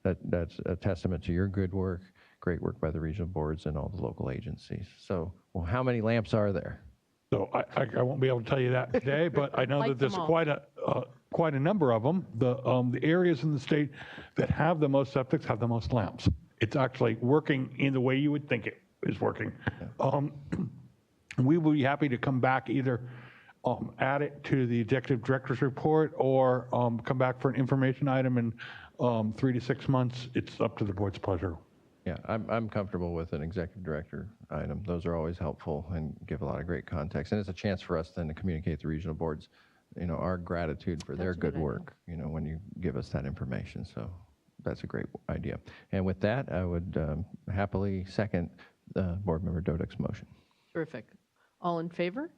that's a testament to your good work, great work by the regional boards and all the local agencies. So, well, how many lamps are there? So I won't be able to tell you that today, but I know Light that there's them all. quite a number of them. The areas in the state that have the most septics have the most lamps. It's actually working in the way you would think it is working. We will be happy to come back, either add it to the executive director's report or come back for an information item in 3 to 6 months. It's up to the board's pleasure. Yeah, I'm comfortable with an executive director item. Those are always helpful and give a lot of great context. And it's a chance for us then to communicate to regional boards, our gratitude for their That's a good good work, when you give us that information. So that's a great idea. And with that, I would happily second Board Member Dodek's motion. Terrific. All in favor?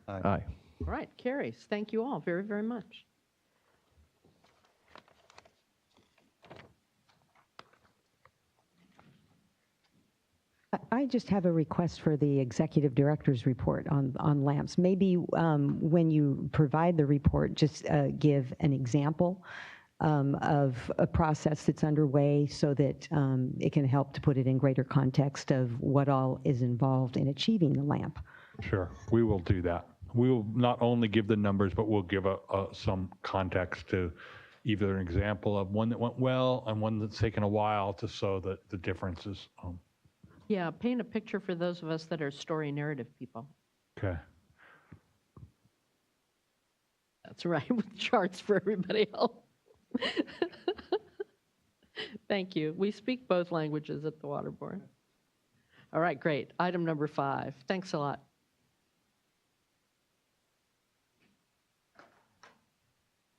Aye. All right, carries. Thank you all very, very much. I just have a request for the executive director's report on lamps. Maybe when you provide the report, just give an example of a process that's underway so that it can help to put it in greater context of what all is involved in achieving the LAMP. Sure, we will do that. We will not only give the numbers, but we'll give some context to either an example of one that went well and one that's taken a while to show the differences. Yeah, paint a picture for those of us that are story narrative people. Okay. That's right, with charts for everybody else. Thank you. We speak both languages at the Water Board. All right, great. Item number 5. Thanks a lot.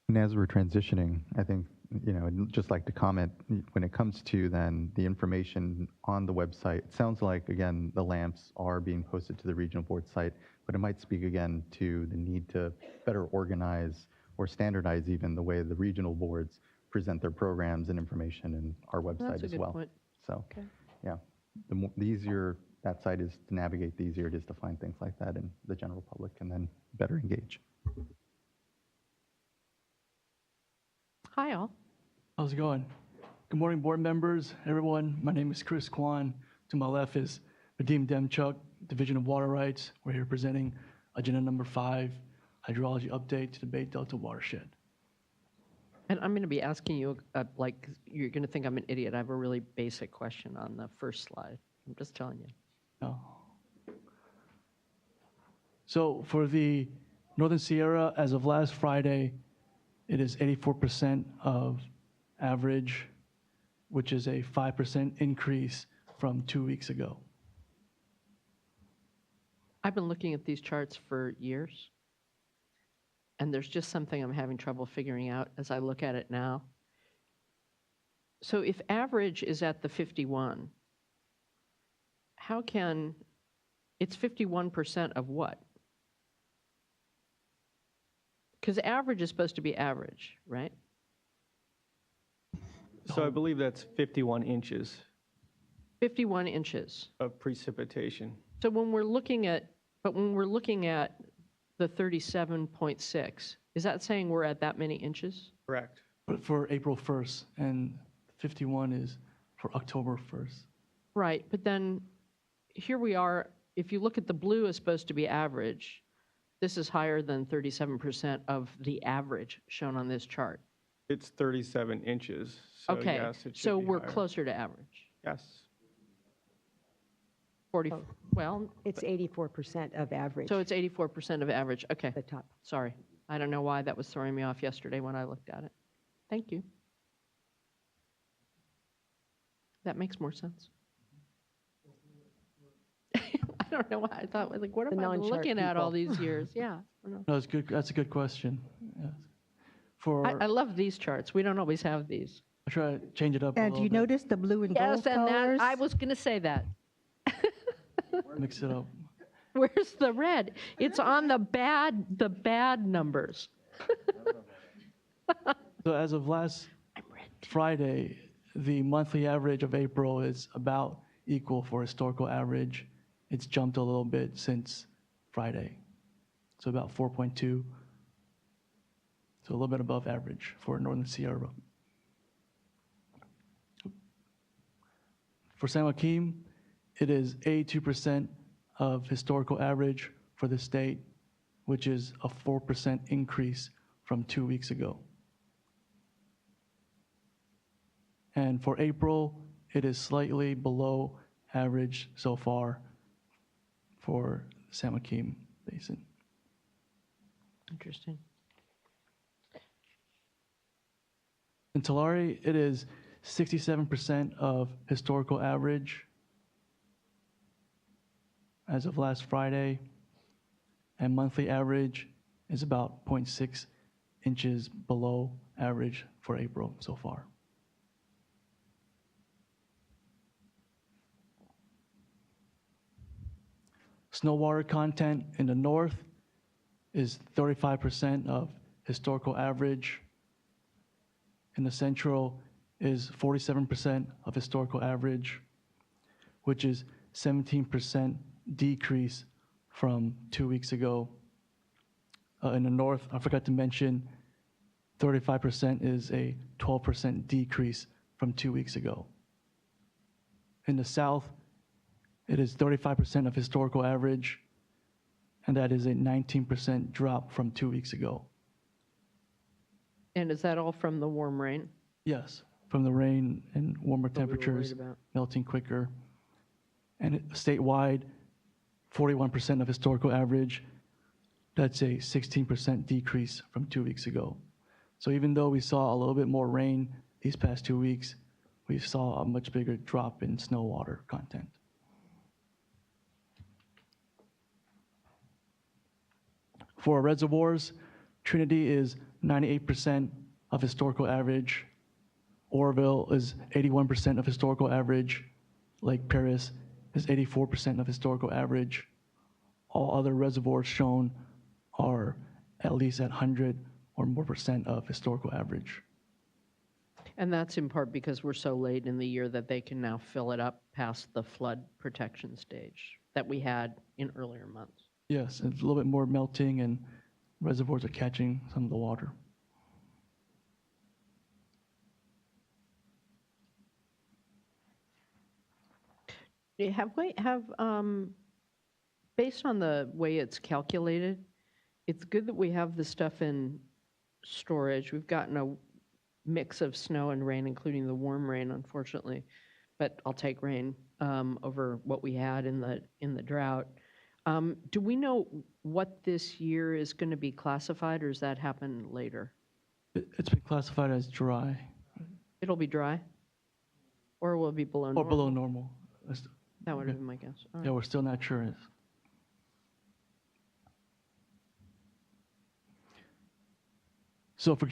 And as we're transitioning, I think, I'd just like to comment, when it comes to then the information on the website, it sounds like, again, the lamps are being posted to the regional board site, but it might speak again to the need to better organize or standardize even the way the regional boards present their programs and information in our website That's a as good well. point. So, Okay. yeah, the easier that site is to navigate, the easier it is to find things like that, and the general public can then better engage. Hi, all. How's it going? Good morning, board members, everyone. My name is Chris Kwan. To my left is Vadim Demchuk, Division of Water Rights. We're here presenting agenda number 5, hydrology update to the Bay Delta watershed. And I'm going to be asking you, you're going to think I'm an idiot. I have a really basic question on the first slide. I'm just telling you. Oh. So for the Northern Sierra, as of last Friday, it is 84% of average, which is a 5% increase from 2 weeks ago. I've been looking at these charts for years, and there's just something I'm having trouble figuring out as I look at it now. So if average is at the 51, how can, it's 51% of what? Because average is supposed to be average, right? So I believe that's 51 inches 51 inches. of precipitation. So when we're looking at, the 37.6, is that saying we're at that many inches? Correct. But for April 1st, and 51 is for October 1st. Right, but then here we are, if you look at the blue is supposed to be average, this is higher than 37% of the average shown on this chart. It's 37 inches. So Okay, yes, it should so be we're higher. closer to average. Yes. 40, well, It's 84% of average. so it's 84% of average. Okay, the top. sorry. I don't know why that was throwing me off yesterday when I looked at it. Thank you. That makes more sense. I don't know why. I thought, like, what The have I been non-chart looking at all people. these years? Yeah. I don't know. No, it's good. That's a good question. Yes. For I love these charts. We don't always have these. I try to change it up a And little you bit, notice the blue and gold Yes, and that, colors? I was going to say that. mix it up. Where's the red? It's on the bad numbers. So as of last Friday, the monthly average of April is about equal for historical average. It's jumped a little bit since Friday, so about 4.2. So a little bit above average for Northern Sierra. For San Joaquin, it is 82% of historical average for the state, which is a 4% increase from 2 weeks ago. And for April, it is slightly below average so far for San Joaquin Basin. Interesting. In Tulare, it is 67% of historical average as of last Friday, and monthly average is about 0.6 inches below average for April so far. Snow water content in the north is 35% of historical average. In the central is 47% of historical average, which is 17% decrease from 2 weeks ago. In the north, I forgot to mention, 35% is a 12% decrease from 2 weeks ago. In the south, it is 35% of historical average, and that is a 19% drop from 2 weeks ago. And is that all from the warm rain? Yes, from the rain and warmer What we were worried temperatures, about. melting quicker. And statewide, 41% of historical average, that's a 16% decrease from 2 weeks ago. So even though we saw a little bit more rain these past 2 weeks, we saw a much bigger drop in snow water content. For our reservoirs, Trinity is 98% of historical average. Oroville is 81% of historical average. Lake Paris is 84% of historical average. All other reservoirs shown are at least at 100 or more % of historical average. And that's in part because we're so late in the year that they can now fill it up past the flood protection stage that we had in earlier months. Yes, it's a little bit more melting and reservoirs are catching some of the water. Based on the way it's calculated, it's good that we have the stuff in storage. We've gotten a mix of snow and rain, including the warm rain, unfortunately, but I'll take rain over what we had in the drought. Do we know what this year is going to be classified, or does that happen later? It's been classified as dry. It'll be dry? Or will it be below normal? Or below normal. That would have been my guess. All right. Yeah, we're still not sure. So for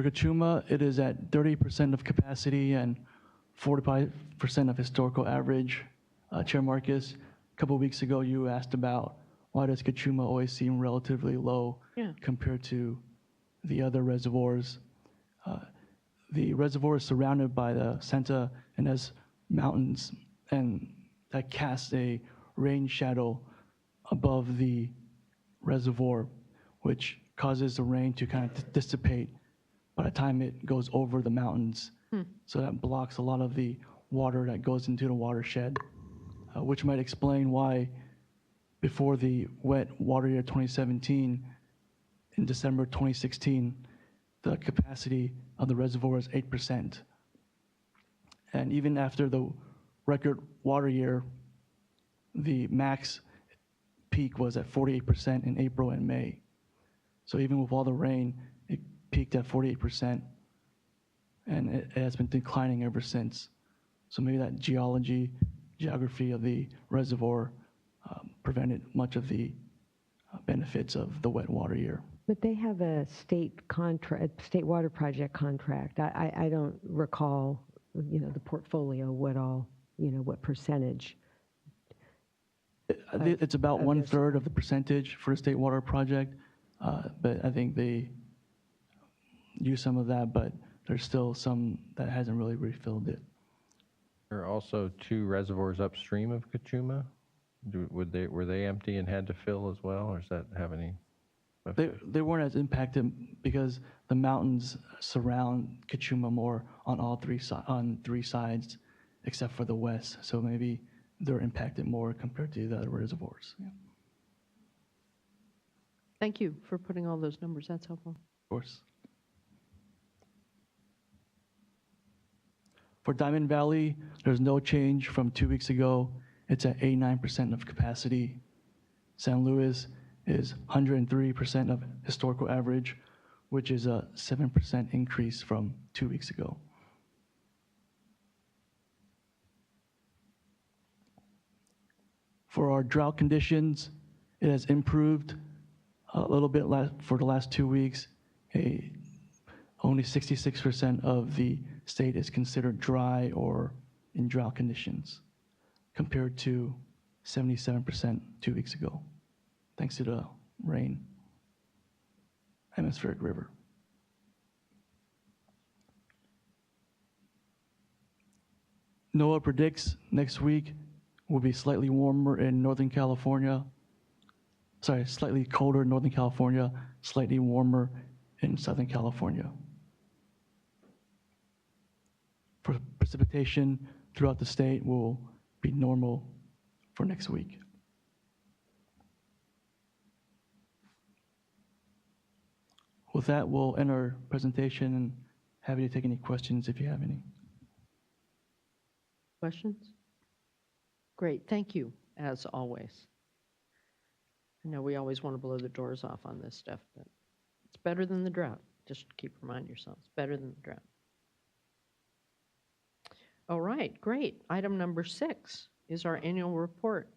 Kachuma, it is at 30% of capacity and 45% of historical average. Chair Marcus, a couple of weeks ago, you asked about why does Kachuma always seem relatively low compared to the other reservoirs. The reservoir is surrounded by the Santa Ynez Mountains, and that casts a rain shadow above the reservoir, which causes the rain to kind of dissipate by the time it goes over the mountains. So that blocks a lot of the water that goes into the watershed, which might explain why before the wet water year 2017, in December 2016, the capacity of the reservoir is 8%. And even after the record water year, the max peak was at 48% in April and May. So even with all the rain, it peaked at 48%, and it has been declining ever since. So maybe that geography of the reservoir prevented much of the benefits of the wet water year. But they have a state contract, state water project contract. I don't recall, the portfolio, what percentage. It's about of 1/3 of the percentage for a state water project, but I think they use some of that, but there's still some that hasn't really refilled it. There are also 2 reservoirs upstream of Kachuma. Were they empty and had to fill as well, or does that have any? They weren't as impacted because the mountains surround Kachuma more on all 3 sides, except for the west. So maybe they're impacted more compared to the other reservoirs. Yeah. Thank you for putting all those numbers. That's helpful. Of course. For Diamond Valley, there's no change from 2 weeks ago. It's at 89% of capacity. San Luis is 103% of historical average, which is a 7% increase from 2 weeks ago. For our drought conditions, it has improved a little bit for the last 2 weeks. Only 66% of the state is considered dry or in drought conditions, compared to 77% 2 weeks ago, thanks to the rain, atmospheric river. NOAA predicts next week will be slightly warmer in Northern California. Sorry, slightly colder in Northern California, slightly warmer in Southern California. For precipitation throughout the state will be normal for next week. With that, we'll end our presentation and happy to take any questions if you have any. Questions? Great, thank you, as always. I know we always want to blow the doors off on this stuff, but it's better than the drought. Just keep reminding yourselves, better than the drought. All right, great. Item number 6 is our annual report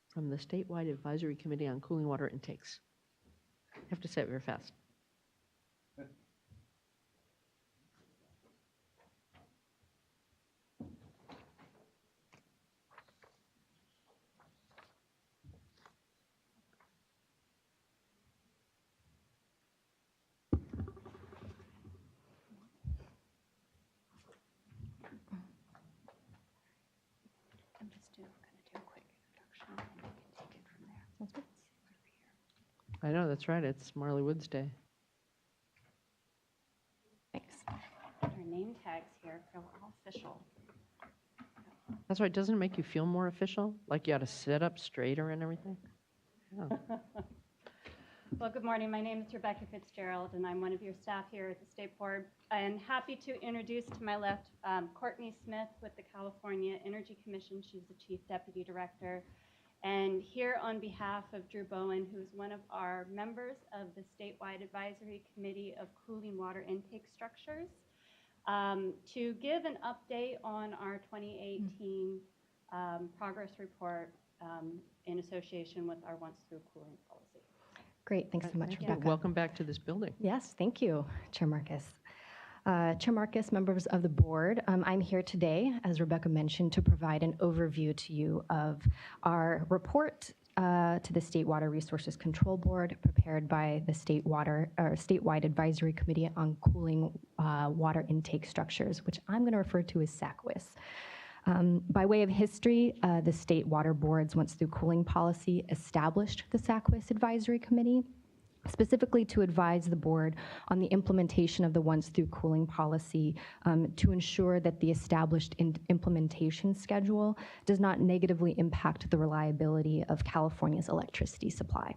from the Statewide Advisory Committee on Cooling Water Intakes. I have to say it very fast. I know, that's right. It's Marley Woods Day. Thanks. Our name tags here feel all official. That's right. Doesn't it make you feel more official? Like you ought to sit up straighter and everything? Oh. Well, good morning. My name is Rebecca Fitzgerald, and I'm one of your staff here at the State Board. I'm happy to introduce to my left Courtney Smith with the California Energy Commission. She's the Chief Deputy Director. And here on behalf of Drew Bowen, who's one of our members of the Statewide Advisory Committee of Cooling Water Intake Structures, to give an update on our 2018 progress report in association with our once-through cooling policy. Great, thanks so much, Rebecca. Welcome back to this building. Yes, thank you, Chair Marcus. Chair Marcus, members of the board, I'm here today, as Rebecca mentioned, to provide an overview to you of our report to the State Water Resources Control Board, prepared by the Statewide Advisory Committee on Cooling Water Intake Structures, which I'm going to refer to as SACWIS. By way of history, the State Water Board's once-through cooling policy established the SACWIS Advisory Committee, specifically to advise the board on the implementation of the once-through cooling policy to ensure that the established implementation schedule does not negatively impact the reliability of California's electricity supply.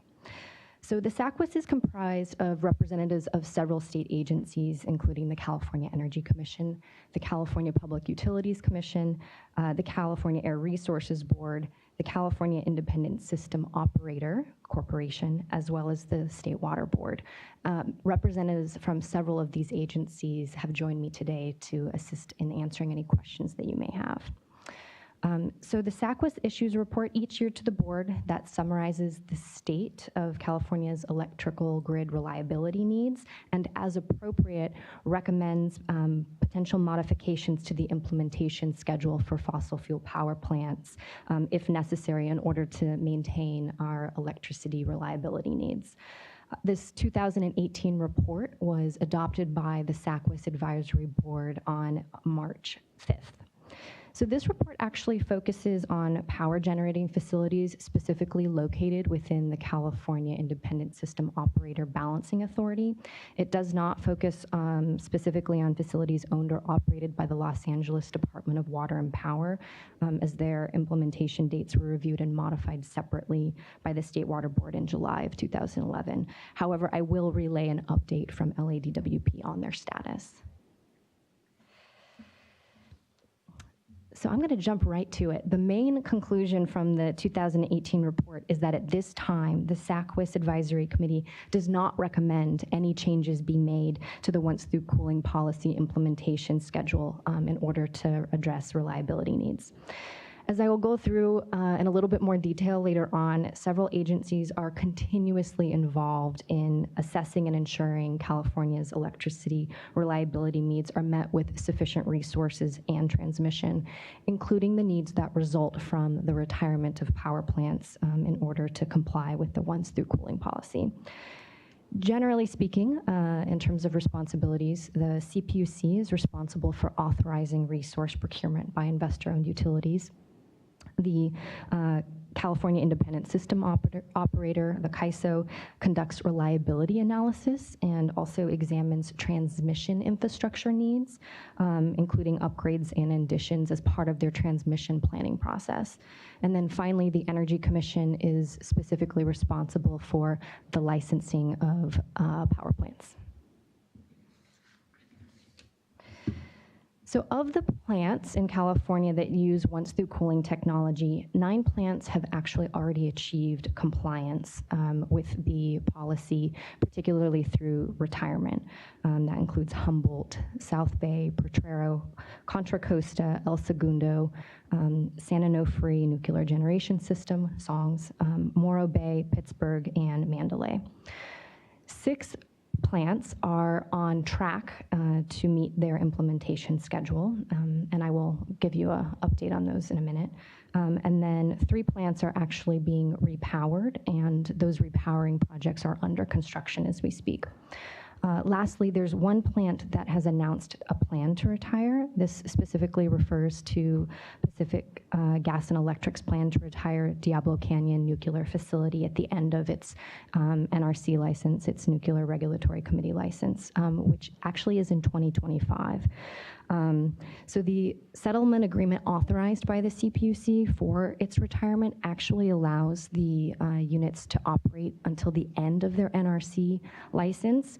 So the SACWIS is comprised of representatives of several state agencies, including the California Energy Commission, the California Public Utilities Commission, the California Air Resources Board, the California Independent System Operator Corporation, as well as the State Water Board. Representatives from several of these agencies have joined me today to assist in answering any questions that you may have. So the SACWIS issues a report each year to the board that summarizes the state of California's electrical grid reliability needs, and as appropriate, recommends potential modifications to the implementation schedule for fossil fuel power plants, if necessary, in order to maintain our electricity reliability needs. This 2018 report was adopted by the SACWIS Advisory Board on March 5th. So this report actually focuses on power generating facilities specifically located within the California Independent System Operator Balancing Authority. It does not focus specifically on facilities owned or operated by the Los Angeles Department of Water and Power, as their implementation dates were reviewed and modified separately by the State Water Board in July of 2011. However, I will relay an update from LADWP on their status. So I'm going to jump right to it. The main conclusion from the 2018 report is that at this time, the SACWIS Advisory Committee does not recommend any changes be made to the once-through cooling policy implementation schedule in order to address reliability needs. As I will go through in a little bit more detail later on, several agencies are continuously involved in assessing and ensuring California's electricity reliability needs are met with sufficient resources and transmission, including the needs that result from the retirement of power plants in order to comply with the once-through cooling policy. Generally speaking, in terms of responsibilities, the CPUC is responsible for authorizing resource procurement by investor-owned utilities. The California Independent System Operator, the CAISO, conducts reliability analysis and also examines transmission infrastructure needs, including upgrades and additions as part of their transmission planning process. And then finally, the Energy Commission is specifically responsible for the licensing of power plants. So of the plants in California that use once-through cooling technology, 9 plants have actually already achieved compliance with the policy, particularly through retirement. That includes Humboldt, South Bay, Potrero, Contra Costa, El Segundo, San Onofre Nuclear Generation System, SONGS, Morro Bay, Pittsburgh, and Mandalay. 6 plants are on track to meet their implementation schedule, and I will give you an update on those in a minute. And then 3 plants are actually being repowered, and those repowering projects are under construction as we speak. Lastly, there's 1 plant that has announced a plan to retire. This specifically refers to Pacific Gas and Electric's plan to retire Diablo Canyon Nuclear Facility at the end of its NRC license, its Nuclear Regulatory Committee license, which actually is in 2025. So the settlement agreement authorized by the CPUC for its retirement actually allows the units to operate until the end of their NRC license.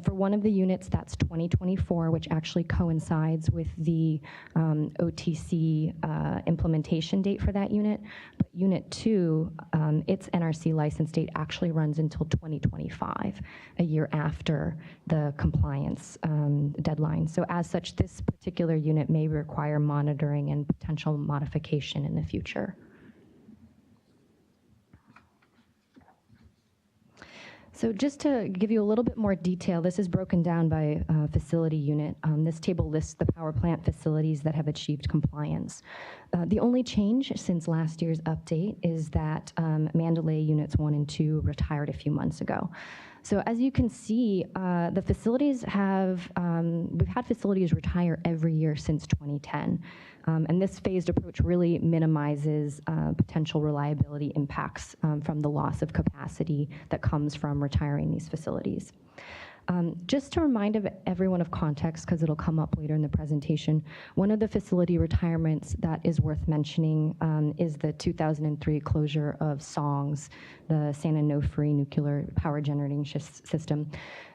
For one of the units, that's 2024, which actually coincides with the OTC implementation date for that unit. But Unit 2, its NRC license date actually runs until 2025, a year after the compliance deadline. So as such, this particular unit may require monitoring and potential modification in the future. So just to give you a little bit more detail, this is broken down by facility unit. This table lists the power plant facilities that have achieved compliance. The only change since last year's update is that Mandalay Units 1 and 2 retired a few months ago. So as you can see, the facilities have, we've had facilities retire every year since 2010. And this phased approach really minimizes potential reliability impacts from the loss of capacity that comes from retiring these facilities. Just to remind everyone of context, because it'll come up later in the presentation, one of the facility retirements that is worth mentioning is the 2003 closure of SONGS, the San Onofre nuclear power generating system.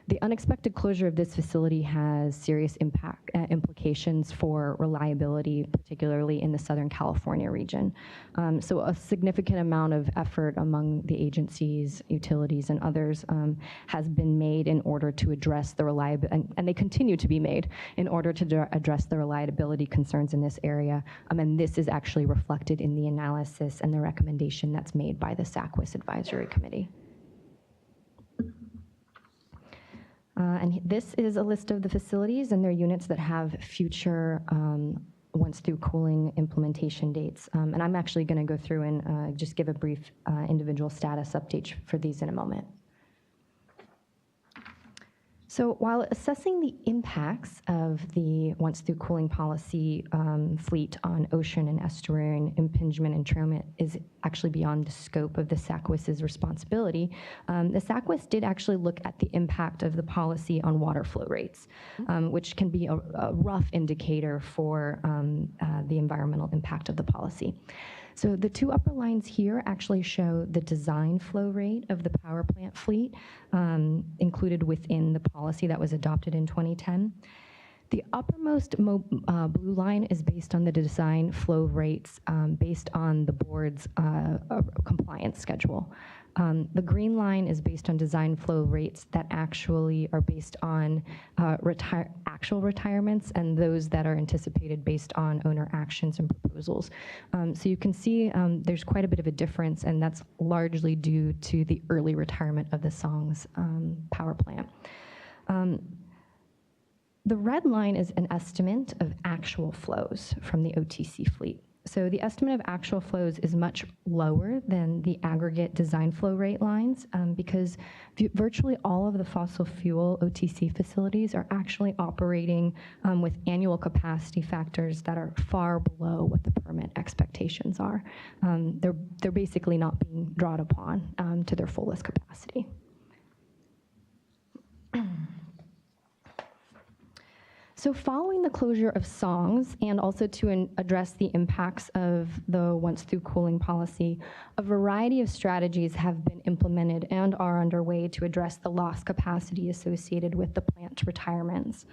The unexpected closure of this facility has serious implications for reliability, particularly in the Southern California region. So a significant amount of effort among the agencies, utilities, and others has been made in order to address the reliability, and they continue to be made in order to address the reliability concerns in this area. And this is actually reflected in the analysis and the recommendation that's made by the SACWIS Advisory Committee. And this is a list of the facilities and their units that have future once-through cooling implementation dates. And I'm actually going to go through and just give a brief individual status update for these in a moment. So while assessing the impacts of the once-through cooling policy fleet on ocean and estuarine impingement and entrailment is actually beyond the scope of the SACWIS's responsibility, the SACWIS did actually look at the impact of the policy on water flow rates, which can be a rough indicator for the environmental impact of the policy. So the two upper lines here actually show the design flow rate of the power plant fleet included within the policy that was adopted in 2010. The uppermost blue line is based on the design flow rates based on the board's compliance schedule. The green line is based on design flow rates that actually are based on actual retirements and those that are anticipated based on owner actions and proposals. So you can see there's quite a bit of a difference, and that's largely due to the early retirement of the SONGS power plant. The red line is an estimate of actual flows from the OTC fleet. So the estimate of actual flows is much lower than the aggregate design flow rate lines because virtually all of the fossil fuel OTC facilities are actually operating with annual capacity factors that are far below what the permit expectations are. They're basically not being drawn upon to their fullest capacity. So following the closure of SONGS and also to address the impacts of the once-through cooling policy, a variety of strategies have been implemented and are underway to address the lost capacity associated with the plant retirements.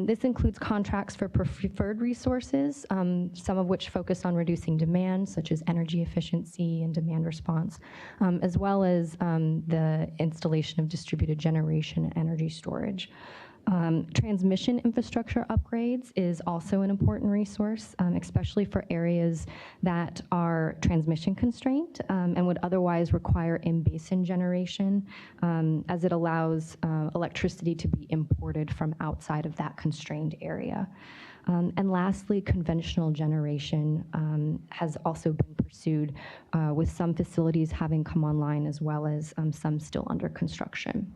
This includes contracts for preferred resources, some of which focus on reducing demand, such as energy efficiency and demand response, as well as the installation of distributed generation and energy storage. Transmission infrastructure upgrades is also an important resource, especially for areas that are transmission constrained and would otherwise require in-basin generation, as it allows electricity to be imported from outside of that constrained area. And lastly, conventional generation has also been pursued with some facilities having come online as well as some still under construction.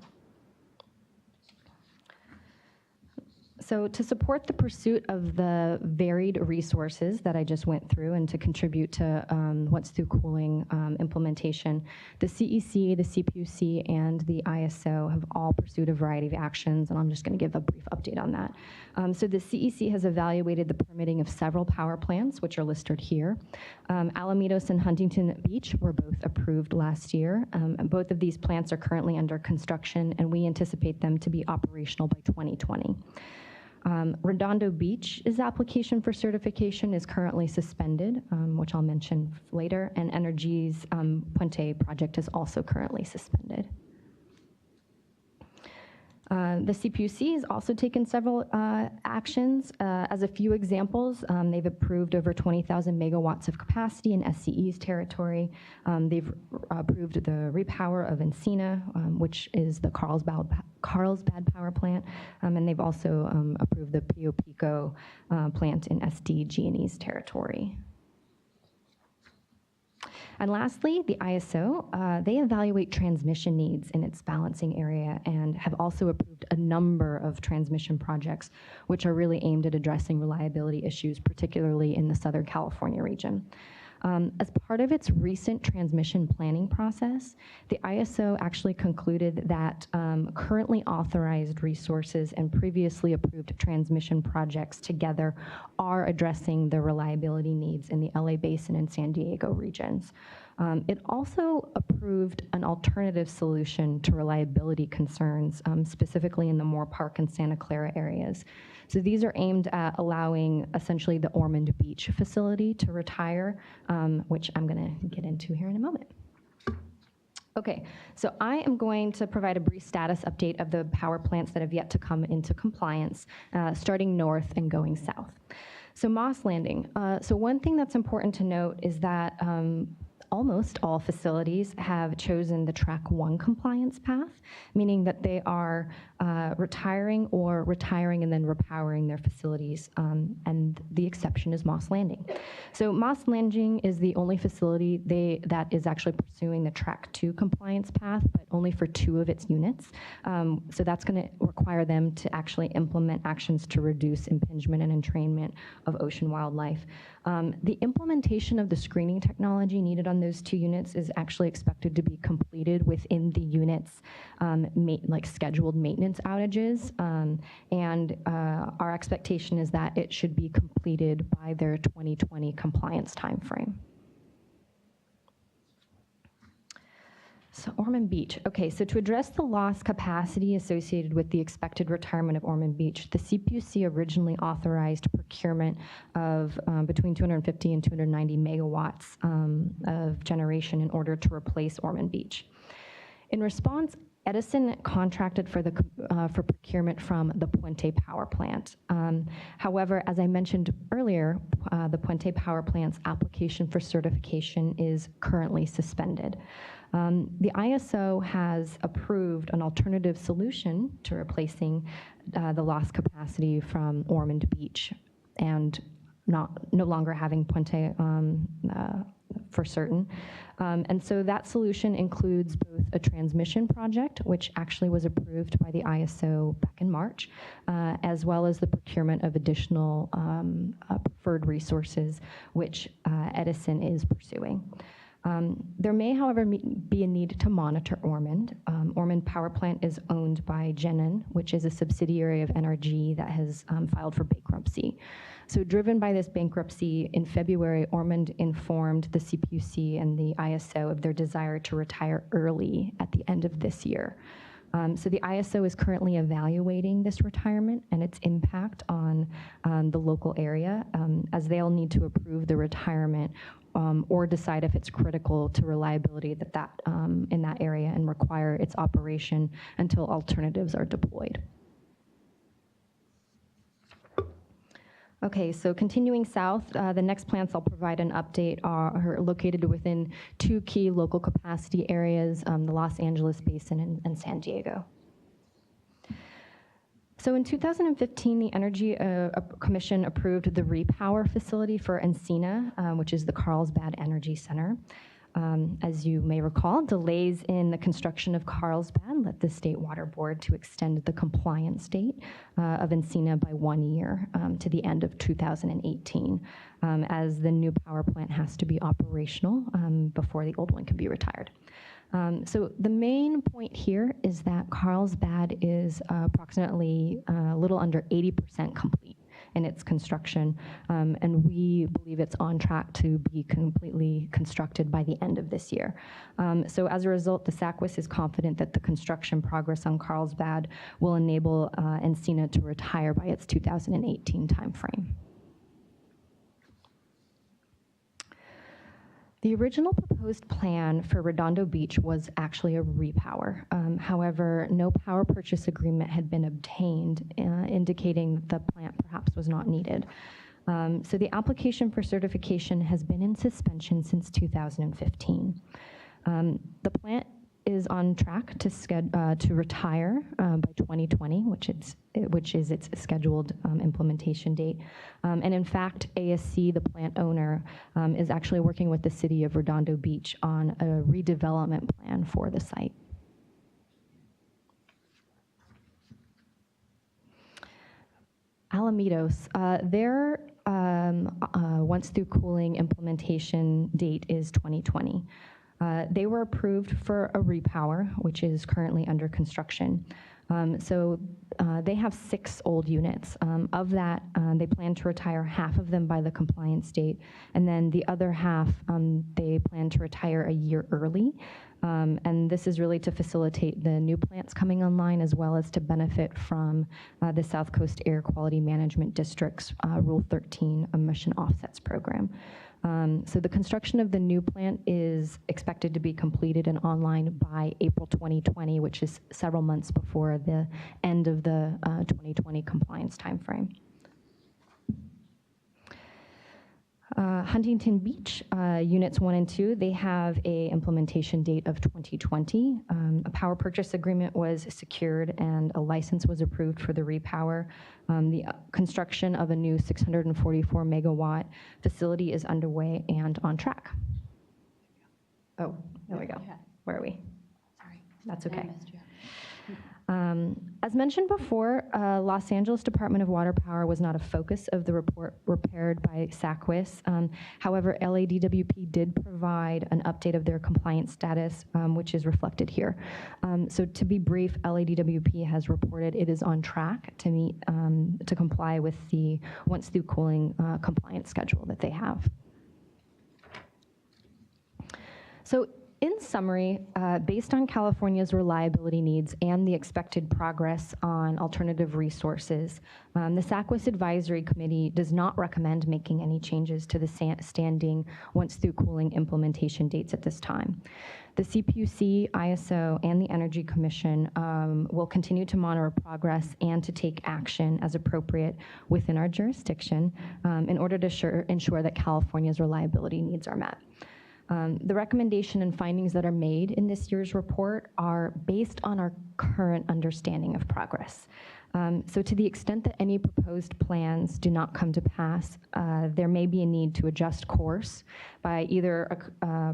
So to support the pursuit of the varied resources that I just went through and to contribute to once-through cooling implementation, the CEC, the CPUC, and the ISO have all pursued a variety of actions, and I'm just going to give a brief update on that. So the CEC has evaluated the permitting of several power plants, which are listed here. Alamitos and Huntington Beach were both approved last year. And both of these plants are currently under construction, and we anticipate them to be operational by 2020. Redondo Beach's application for certification is currently suspended, which I'll mention later, and Energy's Puente project is also currently suspended. The CPUC has also taken several actions. As a few examples, they've approved over 20,000 megawatts of capacity in SCE's territory. They've approved the repower of Encina, which is the Carlsbad power plant, and they've also approved the Pio Pico plant in SDG&E's territory. And lastly, the ISO, they evaluate transmission needs in its balancing area and have also approved a number of transmission projects, which are really aimed at addressing reliability issues, particularly in the Southern California region. As part of its recent transmission planning process, the ISO actually concluded that currently authorized resources and previously approved transmission projects together are addressing the reliability needs in the LA Basin and San Diego regions. It also approved an alternative solution to reliability concerns, specifically in the Moore Park and Santa Clara areas. So these are aimed at allowing essentially the Ormond Beach facility to retire, which I'm going to get into here in a moment. Okay, so I am going to provide a brief status update of the power plants that have yet to come into compliance, starting north and going south. So Moss Landing. So one thing that's important to note is that almost all facilities have chosen the Track 1 compliance path, meaning that they are retiring and then repowering their facilities, and the exception is Moss Landing. So Moss Landing is the only facility that is actually pursuing the Track 2 compliance path, but only for 2 of its units. So that's going to require them to actually implement actions to reduce impingement and entrainment of ocean wildlife. The implementation of the screening technology needed on those 2 units is actually expected to be completed within the units' like scheduled maintenance outages, and our expectation is that it should be completed by their 2020 compliance timeframe. So Ormond Beach. Okay, so to address the lost capacity associated with the expected retirement of Ormond Beach, the CPUC originally authorized procurement of between 250 and 290 megawatts of generation in order to replace Ormond Beach. In response, Edison contracted for procurement from the Puente Power Plant. However, as I mentioned earlier, the Puente Power Plant's application for certification is currently suspended. The ISO has approved an alternative solution to replacing the lost capacity from Ormond Beach and no longer having Puente for certain. And so that solution includes both a transmission project, which actually was approved by the ISO back in March, as well as the procurement of additional preferred resources, which Edison is pursuing. There may, however, be a need to monitor Ormond. Ormond Power Plant is owned by Genin, which is a subsidiary of NRG that has filed for bankruptcy. So driven by this bankruptcy, in February, Ormond informed the CPUC and the ISO of their desire to retire early at the end of this year. So the ISO is currently evaluating this retirement and its impact on the local area, as they'll need to approve the retirement or decide if it's critical to reliability in that area and require its operation until alternatives are deployed. Okay, so continuing south, the next plants I'll provide an update are located within 2 key local capacity areas, the Los Angeles Basin and San Diego. So in 2015, the Energy Commission approved the repower facility for Encina, which is the Carlsbad Energy Center. As you may recall, delays in the construction of Carlsbad led the State Water Board to extend the compliance date of Encina by 1 year to the end of 2018, as the new power plant has to be operational before the old one can be retired. So the main point here is that Carlsbad is approximately a little under 80% complete in its construction, and we believe it's on track to be completely constructed by the end of this year. So as a result, the SACWIS is confident that the construction progress on Carlsbad will enable Encina to retire by its 2018 timeframe. The original proposed plan for Redondo Beach was actually a repower. However, no power purchase agreement had been obtained, indicating that the plant perhaps was not needed. So the application for certification has been in suspension since 2015. The plant is on track to retire by 2020, which is its scheduled implementation date. And in fact, ASC, the plant owner, is actually working with the city of Redondo Beach on a redevelopment plan for the site. Alamitos, their once through cooling implementation date is 2020. They were approved for a repower, which is currently under construction. They have 6 old units. Of that, they plan to retire half of them by the compliance date, and then the other half, they plan to retire a year early. And this is really to facilitate the new plants coming online, as well as to benefit from the South Coast Air Quality Management District's Rule 13 emission offsets program. So the construction of the new plant is expected to be completed and online by April 2020, which is several months before the end of the 2020 compliance timeframe. Huntington Beach, units 1 and 2, they have a implementation date of 2020. A power purchase agreement was secured and a license was approved for the repower. The construction of a new 644 megawatt facility is underway and on track. Oh, there we go. Where are we? Sorry, that's okay. As mentioned before, Los Angeles Department of Water Power was not a focus of the report prepared by SACWIS. However, LADWP did provide an update of their compliance status, which is reflected here. So to be brief, LADWP has reported it is on track to meet, to comply with the once through cooling compliance schedule that they have. So in summary, based on California's reliability needs and the expected progress on alternative resources, the SACWIS Advisory Committee does not recommend making any changes to the standing once through cooling implementation dates at this time. The CPUC, ISO, and the Energy Commission will continue to monitor progress and to take action as appropriate within our jurisdiction in order to ensure that California's reliability needs are met. The recommendation and findings that are made in this year's report are based on our current understanding of progress. So to the extent that any proposed plans do not come to pass, there may be a need to adjust course by either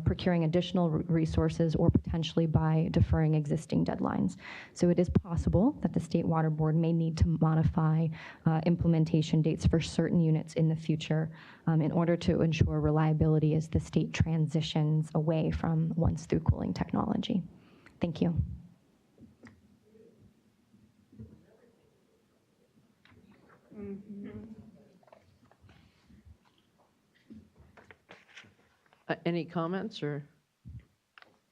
procuring additional resources or potentially by deferring existing deadlines. So it is possible that the State Water Board may need to modify implementation dates for certain units in the future in order to ensure reliability as the state transitions away from once through cooling technology. Thank you. Any comments or?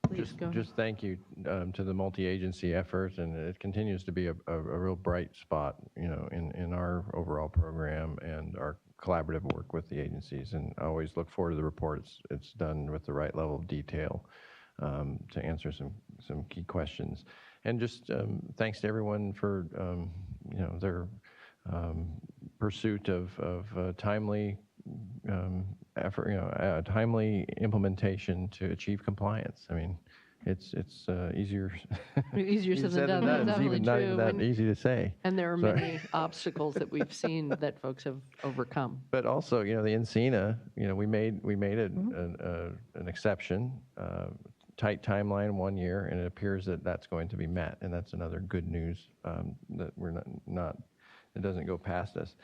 Please go ahead. Just thank you to the multi-agency effort, and it continues to be a real bright spot, you know, in our overall program and our collaborative work with the agencies. And I always look forward to the report. It's done with the right level of detail to answer some key questions. And just thanks to everyone for you know, their pursuit of timely effort, you know, timely implementation to achieve compliance. I mean, it's easier Easier said than done. That's It's definitely even not true. even that And- easy to say. And there are So- many obstacles that we've seen that folks have overcome. But also, you know, the Encina, you know, we made an exception, tight timeline, 1 year, and it appears that that's going to be met, and that's another good news that we're not it doesn't go past us.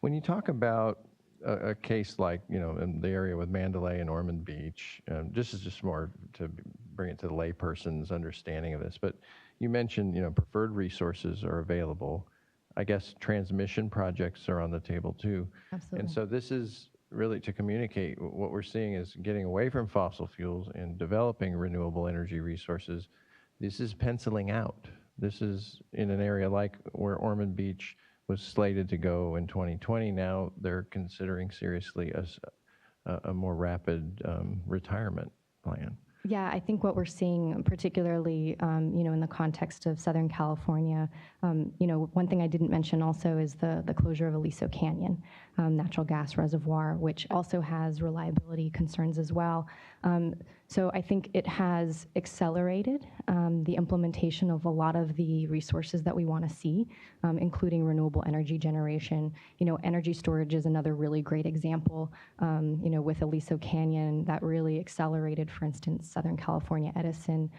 When you talk about a case like, you know, in the area with Mandalay and Ormond Beach, this is just more to bring it to the layperson's understanding of this, but you mentioned, you know, preferred resources are available. I guess transmission projects are on the table too. Absolutely. And so this is really to communicate what we're seeing is getting away from fossil fuels and developing renewable energy resources. This is penciling out. This is in an area like where Ormond Beach was slated to go in 2020. Now they're considering seriously a more rapid retirement plan. Yeah, I think what we're seeing, particularly, you know, in the context of Southern California, you know, one thing I didn't mention also is the closure of Aliso Canyon natural gas reservoir, which also has reliability concerns as well. So I think it has accelerated the implementation of a lot of the resources that we want to see, including renewable energy generation. You know, energy storage is another really great example. You know, with Aliso Canyon, that really accelerated, for instance, Southern California Edison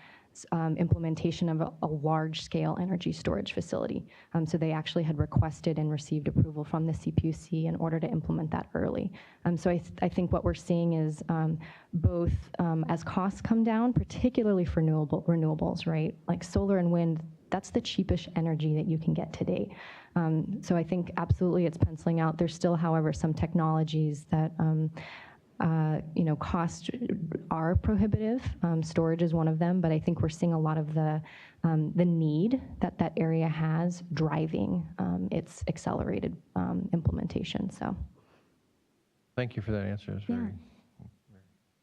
implementation of a large-scale energy storage facility. So they actually had requested and received approval from the CPUC in order to implement that early. So I think what we're seeing is both as costs come down, particularly for renewables, right? Like solar and wind, that's the cheapest energy that you can get today. So I think absolutely it's penciling out. There's still, however, some technologies that costs are prohibitive. Storage is one of them, but I think we're seeing a lot of the need that area has driving its accelerated implementation. So, thank you for that answer. It's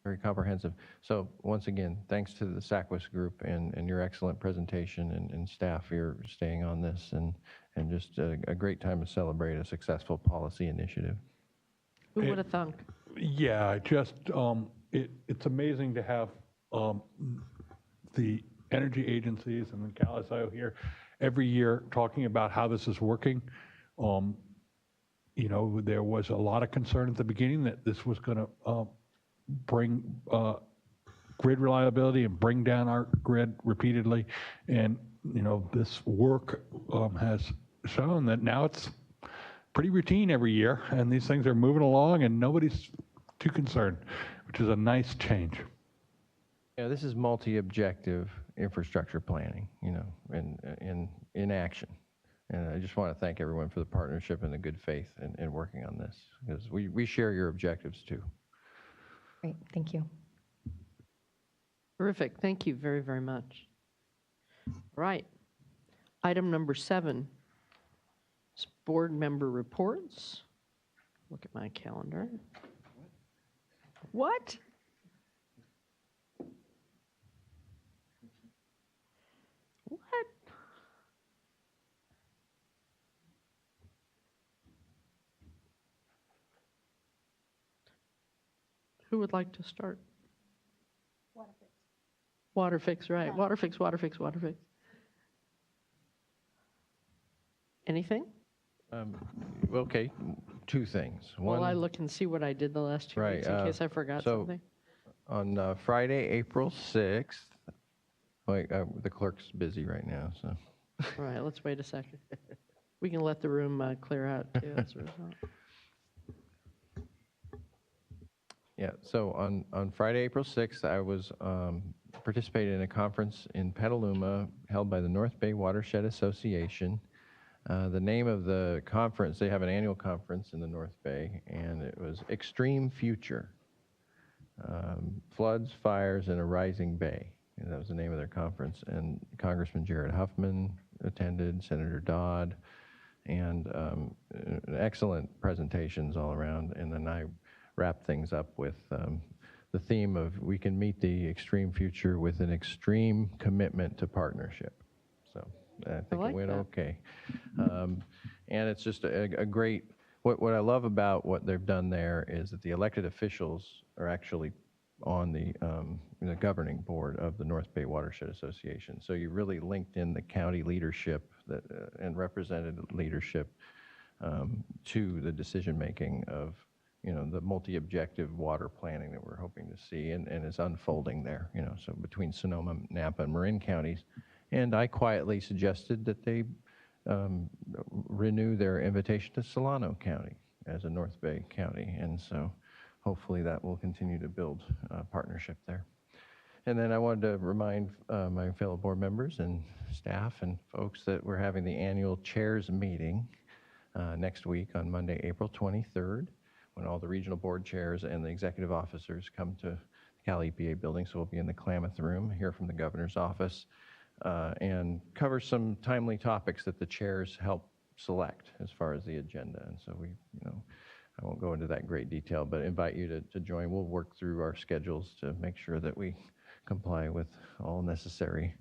very comprehensive. So once again, thanks to the SACWIS group and your excellent presentation and staff here staying on this and just a great time to celebrate a successful policy initiative. Who would have thunk? Yeah, it's amazing to have the energy agencies and the CalSIO here every year talking about how this is working. There was a lot of concern at the beginning that this was going to bring grid reliability and bring down our grid repeatedly. And, this work has shown that now it's pretty routine every year, and these things are moving along and nobody's too concerned, which is a nice change. Yeah, this is multi-objective infrastructure planning, in action. And I just want to thank everyone for the partnership and the good faith in working on this, because we share your objectives too. great, thank you. Terrific. Thank you very, very much. Right. Item number 7 is board member reports. Look at my calendar. What? What? Who would like to start? Water fix, right. Water fix. Anything? Okay, 2 things. Well, I look and see what I did the last 2 weeks in case I forgot something. On Friday, April 6th, the clerk's busy right now, so. All right, let's wait a second. We can let the room clear out too as a result. Yeah, so on Friday, April 6th, I was participating in a conference in Petaluma held by the North Bay Watershed Association. The name of the conference, they have an annual conference in the North Bay, and it was Extreme Future, Floods, Fires, and a Rising Bay. And that was the name of their conference. And Congressman Jared Huffman attended, Senator Dodd, and excellent presentations all around. And then I wrapped things up with the theme of we can meet the extreme future with an extreme commitment to partnership. So I think it went okay. And it's just a great, what I love about what they've done there is that the elected officials are actually on the governing board of the North Bay Watershed Association. So you really linked in the county leadership and representative leadership to the decision-making of the multi-objective water planning that we're hoping to see and is unfolding there, so between Sonoma, Napa, and Marin counties. And I quietly suggested that they renew their invitation to Solano County as a North Bay county. And so hopefully that will continue to build partnership there. And then I wanted to remind my fellow board members and staff and folks that we're having the annual chairs meeting next week on Monday, April 23rd, when all the regional board chairs and the executive officers come to the Cal EPA building. So we'll be in the Klamath room, hear from the governor's office, and cover some timely topics that the chairs help select as far as the agenda. And so I won't go into that in great detail, but invite you to join. We'll work through our schedules to make sure that we comply with all necessary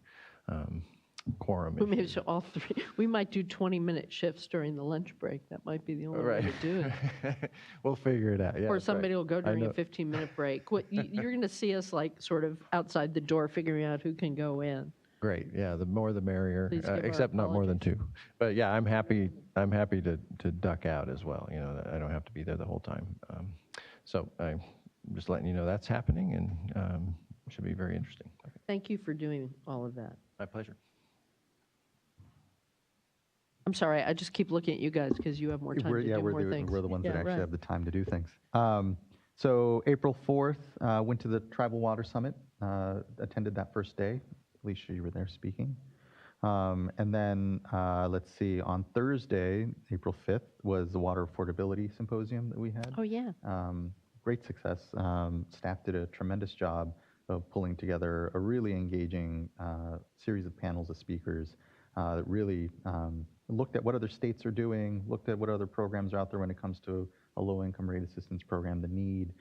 quorum issues. Maybe so all 3. We might do 20-minute shifts during the lunch break. That might be the only way to do it. We'll figure it out. Yeah, or somebody will go during a 15-minute break. You're going to see us sort of outside the door figuring out who can go in. Great. Yeah, the more the merrier, except not more than 2. But yeah, I'm happy to duck out as well. I don't have to be there the whole time. So I'm just letting you know that's happening, and should be very interesting. Okay. Thank you for doing all of that. My pleasure. I'm sorry, I just keep looking at you guys because you have more time to do more things. We're the ones that Yeah, actually right. have the time to do things. So April 4th, went to the Tribal Water Summit, attended that first day. Alicia, you were there speaking. And then, let's see, on Thursday, April 5th, was the Water Affordability Symposium that we had. Oh, yeah. Great success. Staff did a tremendous job of pulling together a really engaging series of panels of speakers that really looked at what other states are doing, looked at what other programs are out there when it comes to a low-income rate assistance program, the need.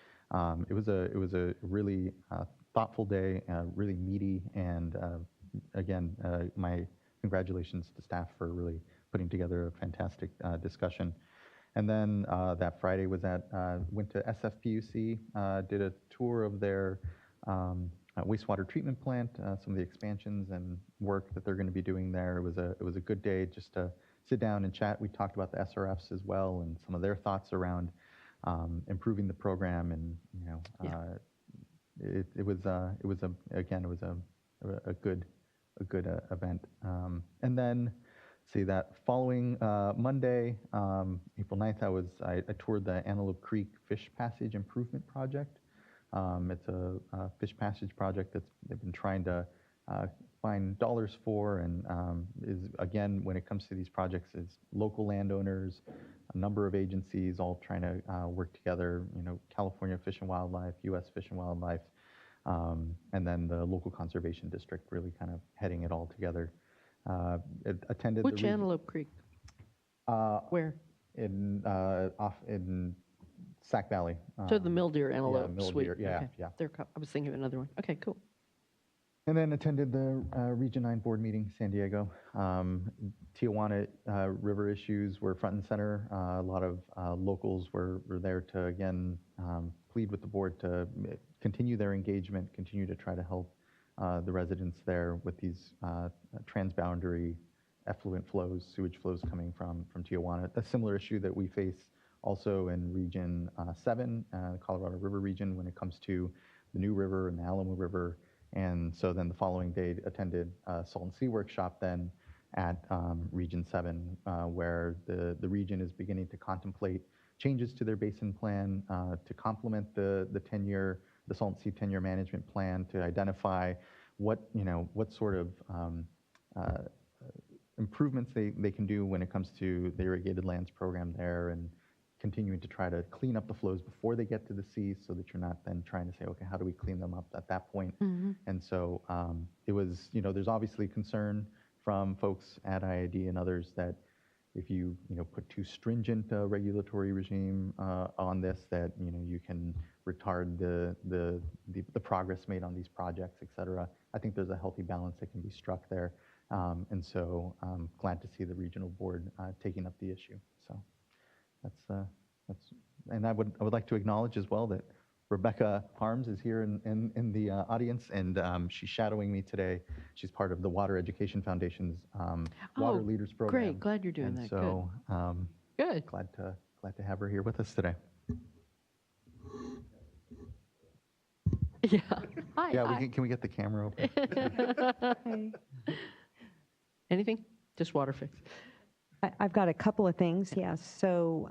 It was a really thoughtful day, really meaty, and again, my congratulations to staff for really putting together a fantastic discussion. And then that Friday went to SFPUC, did a tour of their wastewater treatment plant, some of the expansions and work that they're going to be doing there. It was a good day just to sit down and chat. We talked about the SRFs as well and some of their thoughts around improving the program, and it was a good event. And then, see, that following Monday, April 9th, I toured the Antelope Creek Fish Passage Improvement Project. It's a fish passage project that they've been trying to find dollars for, and is, again, when it comes to these projects, is local landowners, a number of agencies all trying to work together, California Fish and Wildlife, U.S. Fish and Wildlife, and then the local conservation district really kind of heading it all together. Attended Which Antelope Creek? Where? In Sac Valley. So the Milddeer Antelope Milddeer, Suite. yeah, Okay. yeah. I was thinking of another one. Okay, cool. And then attended the Region 9 board meeting, San Diego. Tijuana river issues were front and center. A lot of locals were there to, again, plead with the board to continue their engagement, continue to try to help the residents there with these transboundary effluent flows, sewage flows coming from Tijuana. A similar issue that we face also in Region 7, the Colorado River region, when it comes to the New River and the Alamo River. And so then the following day attended a Salt and Sea workshop then at Region 7, where the region is beginning to contemplate changes to their basin plan to complement the Salt and Sea 10-year management plan, to identify what sort of improvements they can do when it comes to the irrigated lands program there, and continuing to try to clean up the flows before they get to the sea, so that you're not then trying to say, okay, how do we clean them up at that point? Mm-hmm. And so it was, there's obviously concern from folks at IID and others that if you put too stringent a regulatory regime on this, that you can retard the progress made on these projects, et cetera. I think there's a healthy balance that can be struck there, and so I'm glad to see the regional board taking up the issue. So that's, and I would like to acknowledge as well that Rebecca Harms is here in the audience, and she's shadowing me today. She's part of the Water Education Foundation's Water Leaders Program. Great, glad you're doing and that. So good. Glad to have her here with us today. Yeah. Hi. Yeah, hi. can we get the camera open? Anything? Just water fix. I've got a couple of things, yes. So,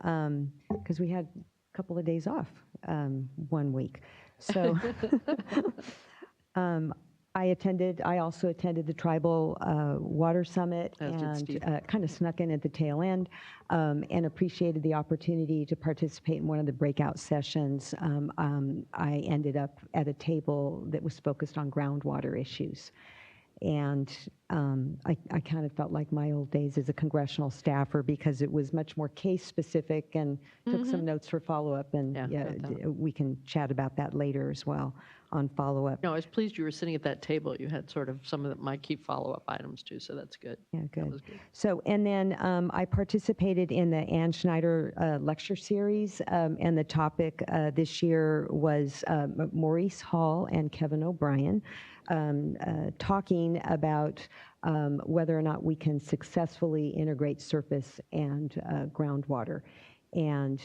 because we had a couple of days off 1 week. So I also attended the Tribal Water Summit, and kind of snuck in at the tail end, and appreciated the opportunity to participate in one of the breakout sessions. I ended up at a table that was focused on groundwater issues. And I kind of felt like my old days as a congressional staffer, because it was much more case-specific, and took some notes for follow-up, and we can chat about that later as well on follow-up. No, I was pleased you were sitting at that table. You had sort of some of my key follow-up items too, so that's good. Yeah, good. That was good. So, and then I participated in the Ann Schneider lecture series, and the topic this year was Maurice Hall and Kevin O'Brien talking about whether or not we can successfully integrate surface and groundwater. And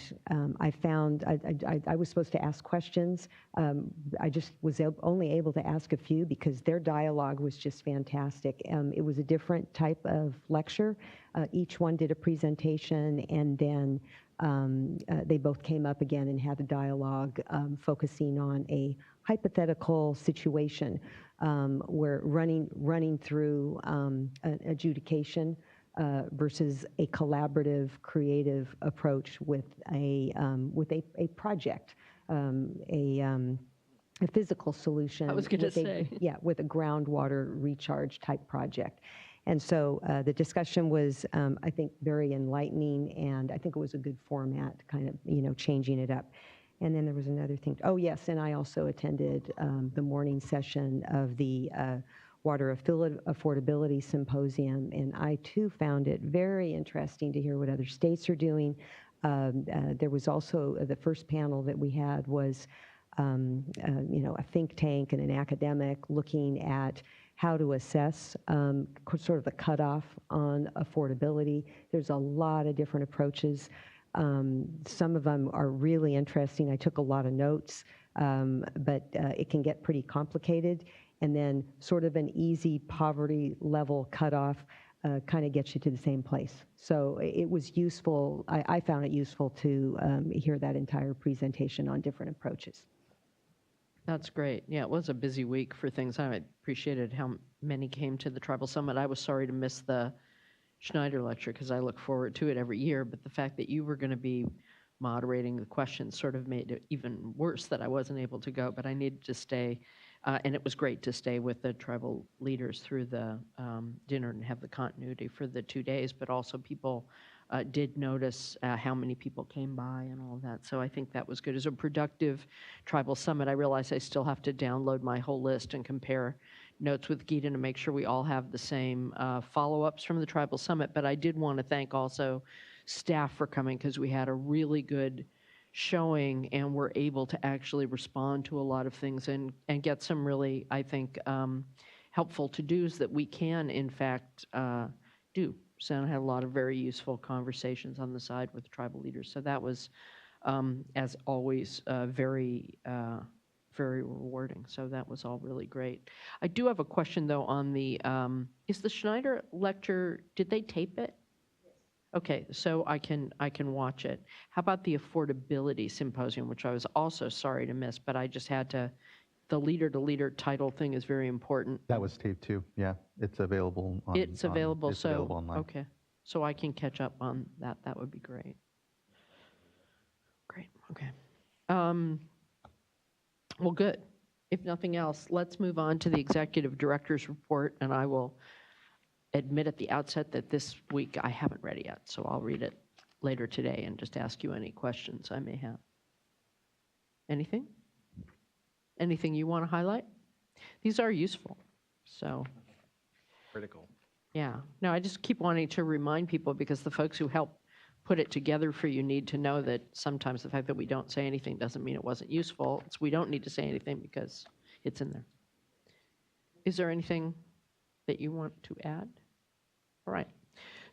I found I was supposed to ask questions. I just was only able to ask a few because their dialogue was just fantastic. It was a different type of lecture. Each one did a presentation, and then they both came up again and had a dialogue focusing on a hypothetical situation where running through an adjudication versus a collaborative, creative approach with a project, a physical solution. I was going to say. Yeah, with a groundwater recharge type project. And so the discussion was, I think, very enlightening, and I think it was a good format, kind of, changing it up. And then there was another thing. Oh, yes, and I also attended the morning session of the Water Affordability Symposium, and I, too, found it very interesting to hear what other states are doing. There was also, the first panel that we had was, a think tank and an academic looking at how to assess sort of the cutoff on affordability. There's a lot of different approaches. Some of them are really interesting. I took a lot of notes, but it can get pretty complicated. And then sort of an easy poverty level cutoff kind of gets you to the same place. So it was useful. I found it useful to hear that entire presentation on different approaches. That's great. Yeah, it was a busy week for things. I appreciated how many came to the Tribal Summit. I was sorry to miss the Schneider lecture because I look forward to it every year, but the fact that you were going to be moderating the questions sort of made it even worse that I wasn't able to go, but I needed to stay. And it was great to stay with the tribal leaders through the dinner and have the continuity for the 2 days, but also people did notice how many people came by and all of that. So I think that was good. It was a productive Tribal Summit. I realize I still have to download my whole list and compare notes with Gita to make sure we all have the same follow-ups from the Tribal Summit. But I did want to thank also staff for coming because we had a really good showing and we're able to actually respond to a lot of things and get some really, I think, helpful to-dos that we can, in fact, do. So I had a lot of very useful conversations on the side with tribal leaders. So that was, as always, very, very rewarding. So that was all really great. I do have a question, though, on the, is the Schneider lecture, did they tape it? Okay, so I can watch it. How about the Affordability Symposium, which I was also sorry to miss, but I just had to, the leader-to-leader title thing is very important. That was taped too, yeah. It's available on It's available, it's so, available online. okay. So I can catch up on that. That would be great. Great, okay. Well, good. If nothing else, let's move on to the Executive Director's Report, and I will admit at the outset that this week I haven't read it yet, so I'll read it later today and just ask you any questions I may have. Anything? Anything you want to highlight? These are useful, so. Critical. Yeah, no, I just keep wanting to remind people because the folks who help put it together for you need to know that sometimes the fact that we don't say anything doesn't mean it wasn't useful. We don't need to say anything because it's in there. Is there anything that you want to add? All right.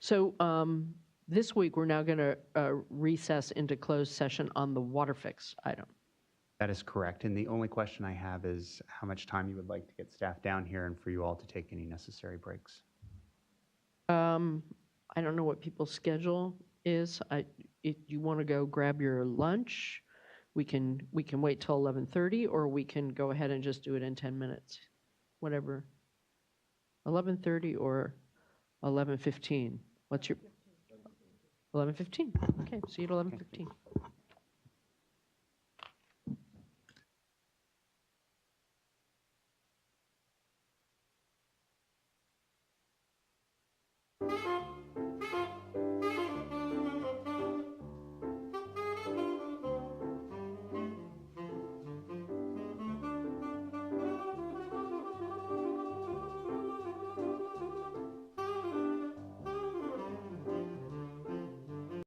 So this week we're now going to recess into closed session on the water fix item. That is correct. And the only question I have is how much time you would like to get staff down here and for you all to take any necessary breaks. I don't know what people's schedule is. If you want to go grab your lunch, we can wait till 11:30, or we can go ahead and just do it in 10 minutes, whatever. 11:30 or 11:15. What's your 11:15? Okay, see you at 11:15.